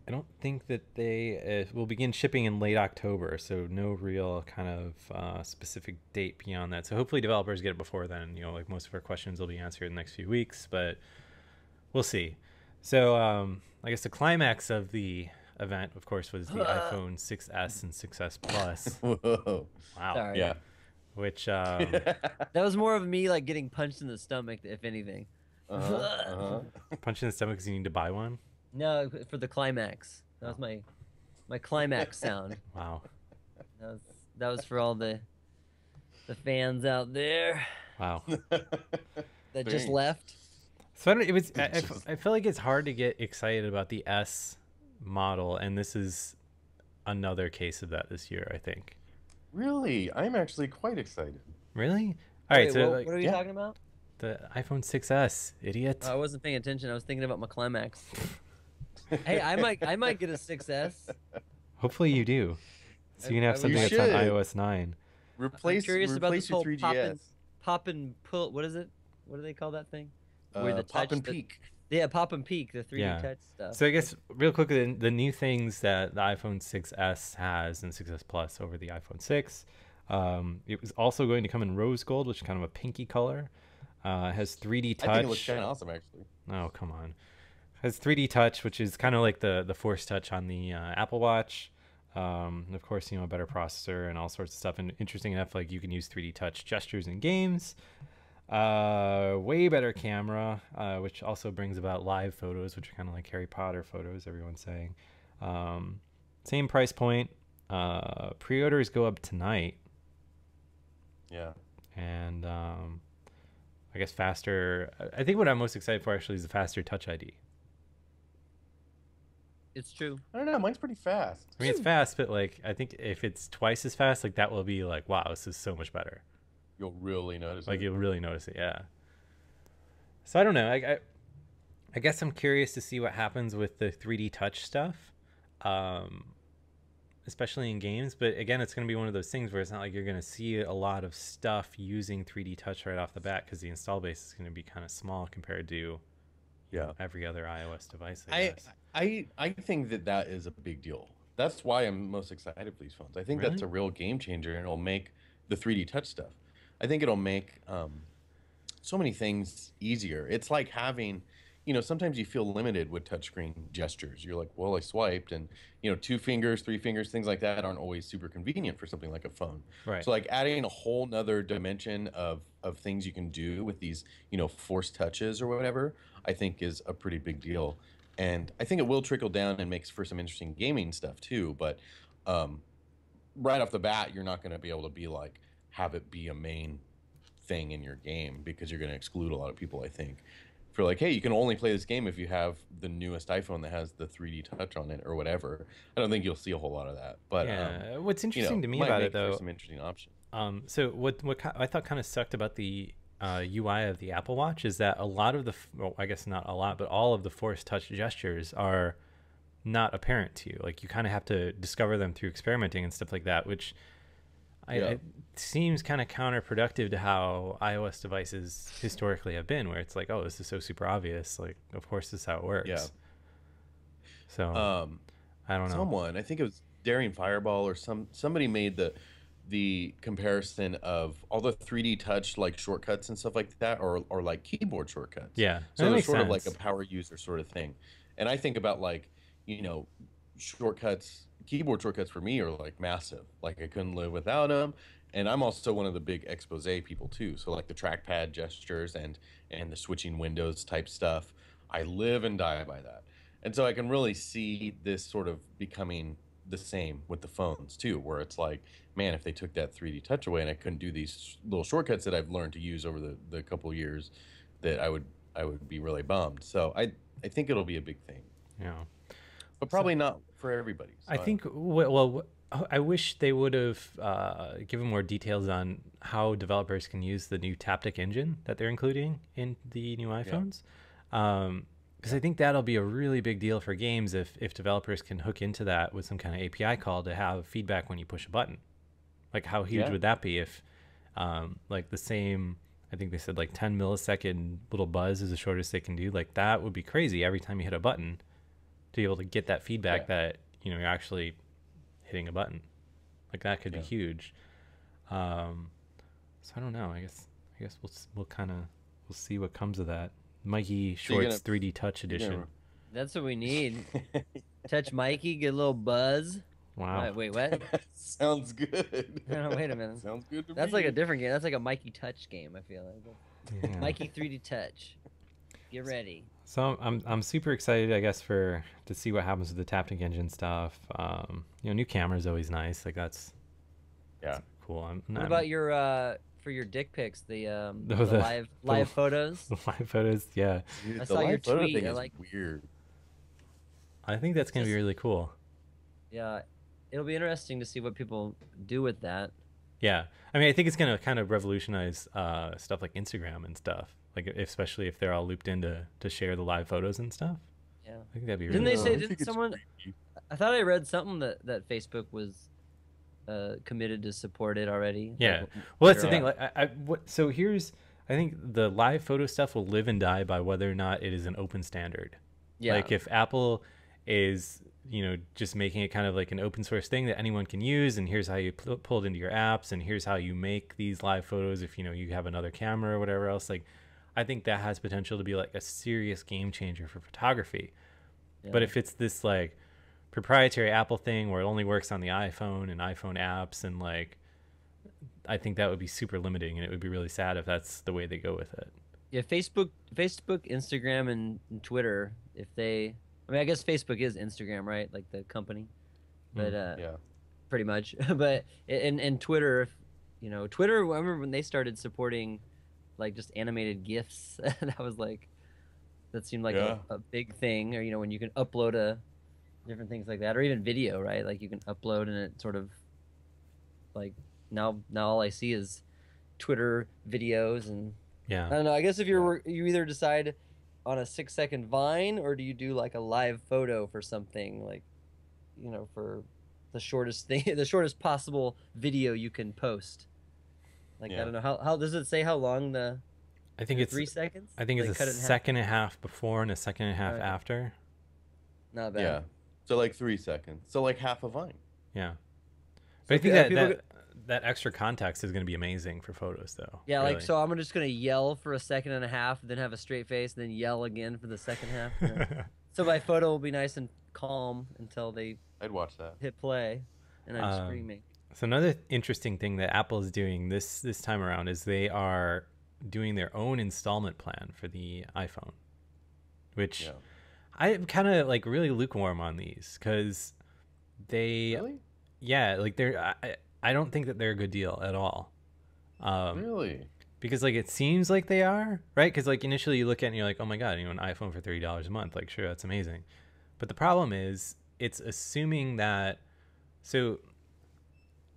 I don't think that they will begin shipping in late October, so no real kind of specific date beyond that. So hopefully developers get it before then. Like most of our questions will be answered in the next few weeks, but we'll see. So I guess the climax of the event, of course, was the iPhone 6S and 6S Plus. Whoa. Wow. sorry. Yeah. Which That was more of me like getting punched in the stomach, if anything. Uh-huh. Uh-huh. punch in the stomach because you need to buy one. No, for the climax. That was my climax sound. Wow. That was for all the fans out there Wow. that just Thanks. left. So I feel like it's hard to get excited about the S model, and this is another case of that this year, I think. Really, I'm actually quite excited. Really? All right, Wait, so what, like, what are you yeah. talking about? the iPhone 6S, idiot. Oh, I wasn't paying attention. I was thinking about my climax. Hey, I might get a 6S. Hopefully you do. So you can have I something would- that's on should. iOS 9. I'm Replace curious about this your whole 3GS. pop and pull. What is it? What do they call that thing? Pop and peek. Yeah, pop and peek, the 3D Yeah. touch stuff. So I guess real quick, the new things that the iPhone 6S has and 6S Plus over the iPhone 6. It was also going to come in rose gold, which is kind of a pinky color. It has 3D touch. I think it looks kind of awesome, actually. Oh, come on. Has 3D touch, which is kind of like the Force Touch on the Apple Watch. Of course, a better processor and all sorts of stuff. And interesting enough, like you can use 3D touch gestures in games. Way better camera, which also brings about live photos, which are kind of like Harry Potter photos, everyone's saying. Same price point. Pre-orders go up tonight. Yeah. and I guess faster. I think what I'm most excited for actually is the faster Touch ID. It's true. I don't know. Mine's pretty fast. I mean, it's fast, but like I think if it's twice as fast, like that will be like, wow, this is so much better. You'll really notice Like it. you'll really notice it, yeah. So I don't know. I guess I'm curious to see what happens with the 3D touch stuff, um, especially in games. But again, it's going to be one of those things where it's not like you're going to see a lot of stuff using 3D touch right off the bat because the install base is going to be kind of small compared to Yeah. every other iOS device. I I guess. I think that that is a big deal. That's why I'm most excited for these phones. I think that's Really? a real game changer, and it'll make the 3D touch stuff. I think it'll make so many things easier. It's like having, sometimes you feel limited with touchscreen gestures. You're like, well, I swiped, and two fingers, three fingers, things like that aren't always super convenient for something like a phone. Right. So like adding a whole nother dimension of things you can do with these, force touches or whatever, I think is a pretty big deal. And I think it will trickle down and makes for some interesting gaming stuff too. But um, right off the bat, you're not going to be able to be like have it be a main thing in your game because you're going to exclude a lot of people. I think for like, hey, you can only play this game if you have the newest iPhone that has the 3D touch on it or whatever. I don't think you'll see a whole lot of that. But Yeah. What's interesting to me might about make it for though, some interesting options. so what I thought kind of sucked about the UI of the Apple Watch is that a lot of the, well, I guess not a lot, but all of the force touch gestures are not apparent to you. Like you kind of have to discover them through experimenting and stuff like that, which it seems kind of counterproductive to how iOS devices historically have been, where it's like, oh, this is so super obvious. Like, of course, this is how it works. Yeah. So I don't know. Someone, I think it was Daring Fireball or somebody made the comparison of all the 3D touch like shortcuts and stuff like that, or like keyboard shortcuts. Yeah, So that they're makes sort of like a sense. power user sort of thing. And I think about like, shortcuts, keyboard shortcuts for me are like massive. Like I couldn't live without them. And I'm also one of the big expose people too. So like the trackpad gestures and the switching windows type stuff, I live and die by that. And so I can really see this sort of becoming the same with the phones too, where it's like, man, if they took that 3D touch away and I couldn't do these little shortcuts that I've learned to use over the couple of years, that I would be really bummed. So I think it'll be a big thing, Yeah. but probably not for everybody. So I think, well, I wish they would have given more details on how developers can use the new Taptic engine that they're including in the new iPhones. Because I think that'll be a really big deal for games if developers can hook into that with some kind of API call to have feedback when you push a button. Like how huge would that be if like the same, I think they said like 10 millisecond little buzz is the shortest they can do. Like that would be crazy every time you hit a button to be able to get that feedback that, you're actually hitting a button. Like that could be huge. So I don't know. I guess we'll see what comes of that. Mikey Shorts 3D Touch Edition. That's what we need. Touch Mikey, get a little buzz. Wow. Wait, what? Sounds good. No, wait a minute. Sounds good to That's me. like a different game. That's like a Mikey Touch game, I feel like. Yeah. Mikey 3D Touch. Get ready. So I'm super excited, I guess, to see what happens with the Taptic engine stuff. New camera is always nice. Like that's cool. What about your for your dick pics? The the live photos. The live photos, yeah. Dude, I the saw your live photo tweet. thing I is like. weird. I think that's gonna be really cool. Yeah, it'll be interesting to see what people do with that. Yeah, I mean, I think it's gonna kind of revolutionize stuff like Instagram and stuff. Like especially if they're all looped in to share the live photos and stuff. Yeah. I think that'd be Didn't really they cool. say? I think Didn't it's someone? creepy. I thought I read something that Facebook was committed to support it already. Yeah. Like, Well, that's the later thing. on. Like, so I think the live photo stuff will live and die by whether or not it is an open standard. Yeah. Like if Apple is, just making it kind of like an open source thing that anyone can use, and here's how you pull it into your apps, and here's how you make these live photos if you have another camera or whatever else. Like, I think that has potential to be like a serious game changer for photography. Yeah. But if it's this like proprietary Apple thing where it only works on the iPhone and iPhone apps, and like, I think that would be super limiting, and it would be really sad if that's the way they go with it. Yeah, Facebook, Instagram, and Twitter. I guess Facebook is Instagram, right? Like the company, but Yeah. pretty much. But and Twitter, Twitter. I remember when they started supporting like just animated GIFs, and I was like, that seemed like Yeah. a big thing. Or when you can upload a different things like that, or even video, right? Like you can upload and it sort of like now all I see is Twitter videos, and Yeah. I don't know. I guess if Yeah. you either decide on a 6-second Vine, or do you do like a live photo for something like for the shortest thing, the shortest possible video you can post. Like I Yeah. don't know how does it say how long I think is it it's 3 seconds? I think it's Like a cut it in half. second and a half before and a second and a half Okay, after. not Yeah. bad. So like 3 seconds. So like half a Vine. Yeah. But So I think people, that extra context is going to be amazing for photos, though. yeah, like Really. so I'm just gonna yell for a second and a half, then have a straight face, then yell again for the second half. So my photo will be nice and calm until they I'd watch that. hit play, and I'm screaming. So another interesting thing that Apple is doing this time around is they are doing their own installment plan for the iPhone, which Yeah. I'm kind of like really lukewarm on these because they, Really? yeah, like I don't think that they're a good deal at all. Really? Because like it seems like they are, right? Because like initially you look at it and you're like, oh my god, an iPhone for $30 a month, like sure, that's amazing. But the problem is it's assuming that, so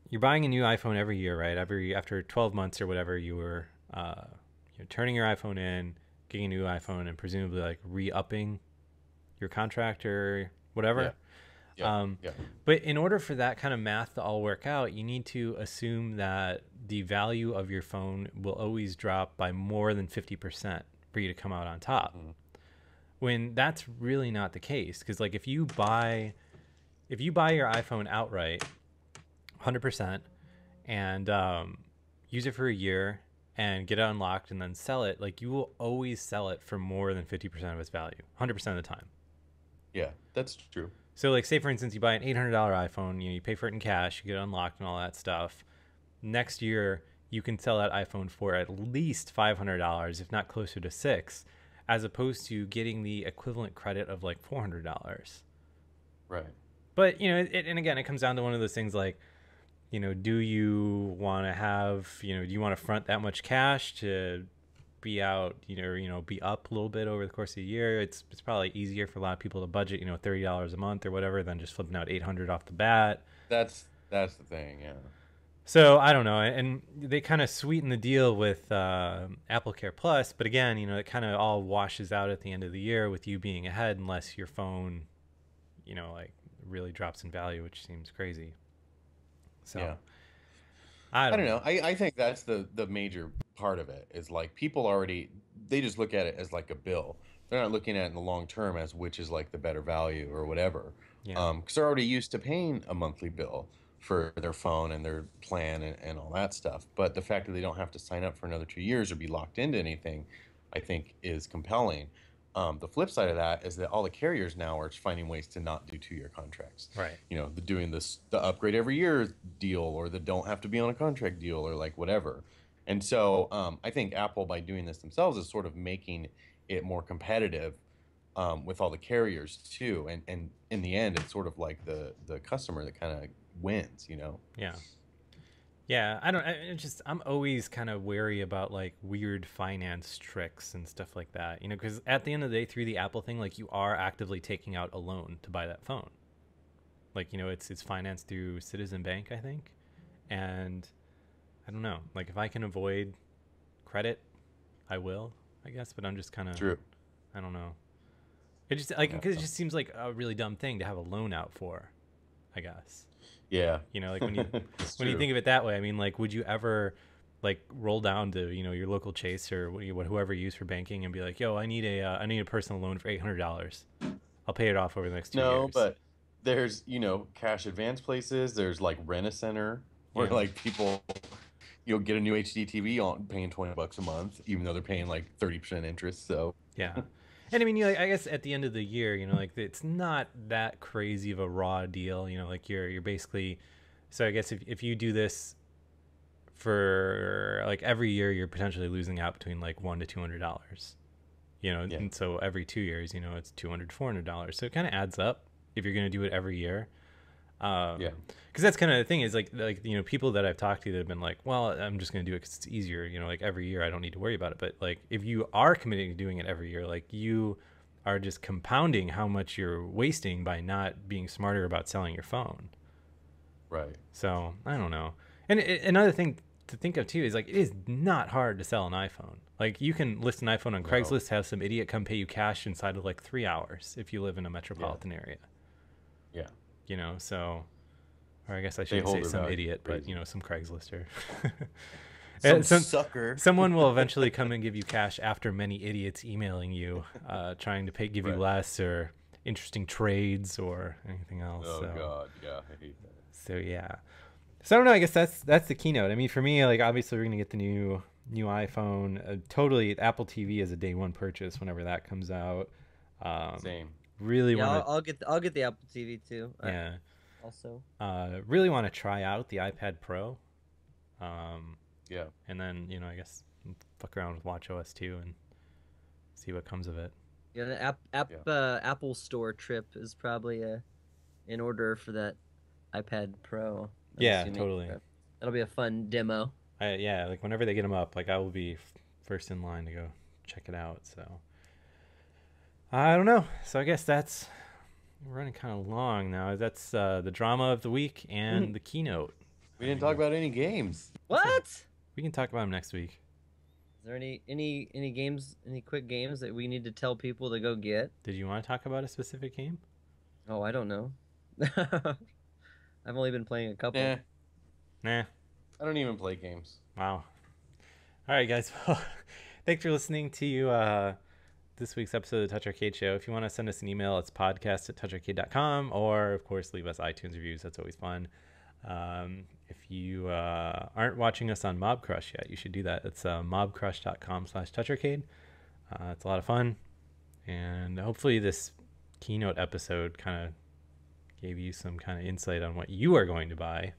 you're buying a new iPhone every year, right? After 12 months or whatever, you're turning your iPhone in, getting a new iPhone, and presumably like re-upping your contract or whatever. Yeah. Yeah. Yeah. But in order for that kind of math to all work out, you need to assume that the value of your phone will always drop by more than 50% for you to come out on top. Mhm. When that's really not the case, because like if you buy your iPhone outright, 100%, and use it for a year and get it unlocked and then sell it, like you will always sell it for more than 50% of its value, 100% of the time. Yeah, that's true. So like say for instance you buy an $800 iPhone, you pay for it in cash, you get it unlocked and all that stuff. Next year you can sell that iPhone for at least $500, if not closer to $600, as opposed to getting the equivalent credit of like $400. Right. But and again, it comes down to one of those things like, do you want to have, do you want to front that much cash to be out, be up a little bit over the course of a year? It's probably easier for a lot of people to budget, $30 a month or whatever, than just flipping out $800 off the bat. That's the thing, yeah. So I don't know, and they kind of sweeten the deal with Apple Care Plus, but again, it kind of all washes out at the end of the year with you being ahead, unless your phone, like really drops in value, which seems crazy. So Yeah. I don't know. I think that's the major part of it, is like people already, they just look at it as like a bill. They're not looking at it in the long term as which is like the better value or whatever. Yeah. Because they're already used to paying a monthly bill for their phone and their plan and all that stuff. But the fact that they don't have to sign up for another 2 years or be locked into anything, I think is compelling. The flip side of that is that all the carriers now are finding ways to not do 2-year contracts. Right. The doing the upgrade every year deal, or the don't have to be on a contract deal, or like whatever. And so I think Apple, by doing this themselves, is sort of making it more competitive with all the carriers too. And in the end, it's sort of like the customer that kind of wins. Yeah. Yeah, I'm always kind of wary about like weird finance tricks and stuff like that, because at the end of the day, through the Apple thing, like you are actively taking out a loan to buy that phone. Like, it's financed through Citizen Bank, I think. And I don't know, like if I can avoid credit, I will, I guess, but I'm just kind of, True. I don't know. It just like, because it just seems like a really dumb thing to have a loan out for, I guess. Yeah. Like when you It's think of it that way, I mean, like, would you ever like roll down to your local Chase or whoever you use for banking and be like, yo, I need a personal loan for $800. I'll pay it off over the next 2 years. No, but there's cash advance places. There's like Rent-A-Center where like people get a new HD TV on paying $20 a month, even though they're paying like 30% interest. So yeah. And I mean, I guess at the end of the year, like it's not that crazy of a raw deal, like you're basically, so I guess if you do this for like every year, you're potentially losing out between like $100 to $200, and so every 2 years, it's $200 to $400. So it kind of adds up if you're going to do it every year. Yeah. Because that's kind of the thing is like people that I've talked to that have been like, well, I'm just going to do it because it's easier. Like every year I don't need to worry about it. But like if you are committing to doing it every year, like you are just compounding how much you're wasting by not being smarter about selling your phone. Right. So I don't know. And another thing to think of too is like it is not hard to sell an iPhone. Like you can list an iPhone on Craigslist, have some idiot come pay you cash inside of like 3 hours if you live in a metropolitan area. Yeah. So, or I guess I shouldn't say some idiot, but some Craigslist or some sucker. Someone will eventually come and give you cash after many idiots emailing you, trying to give you less or interesting trades or anything else. Oh so. God, yeah, I hate that. So yeah. So I don't know. I guess that's the keynote. I mean, for me, like obviously we're gonna get the new iPhone. Totally, Apple TV is a day one purchase whenever that comes out. Same. Really want to. I'll get the Apple TV too. Yeah. Also. Really want to try out the iPad Pro. Yeah. And then I guess fuck around with WatchOS 2 and see what comes of it. Yeah, the Apple Store trip is probably in order for that iPad Pro. Yeah, totally. That'll be a fun demo. Yeah, like whenever they get them up, like I will be first in line to go check it out. So I don't know. So I guess we're running kind of long now. That's the drama of the week and the keynote. We didn't talk about any games. What? We can talk about them next week. Is there any games, any quick games that we need to tell people to go get? Did you want to talk about a specific game? Oh, I don't know. I've only been playing a couple. Nah. I don't even play games. Wow. All right, guys. Well, thanks for listening to this week's episode of the Touch Arcade Show. If you want to send us an email, it's podcast@toucharcade.com, or, of course, leave us iTunes reviews. That's always fun. If you aren't watching us on Mob Crush yet, you should do that. It's mobcrush.com/toucharcade. It's a lot of fun. And hopefully this keynote episode kind of gave you some kind of insight on what you are going to buy,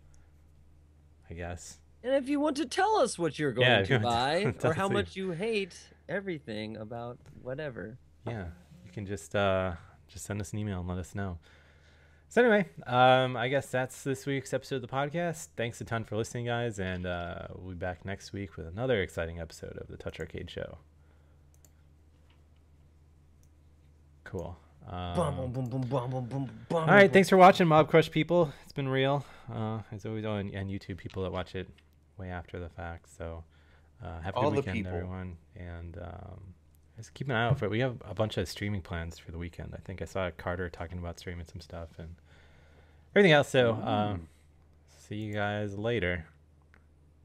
I guess. And if you want to tell us what you're going to buy or how much you hate everything about whatever. Yeah, you can just send us an email and let us know. So anyway, I guess that's this week's episode of the podcast. Thanks a ton for listening, guys, and we'll be back next week with another exciting episode of the Touch Arcade Show. Cool. All right, thanks for watching, Mob Crush people. It's been real. As always, and YouTube people that watch it way after the fact. So have a good weekend, everyone. And just keep an eye out for it. We have a bunch of streaming plans for the weekend. I think I saw Carter talking about streaming some stuff and everything else. So see you guys later.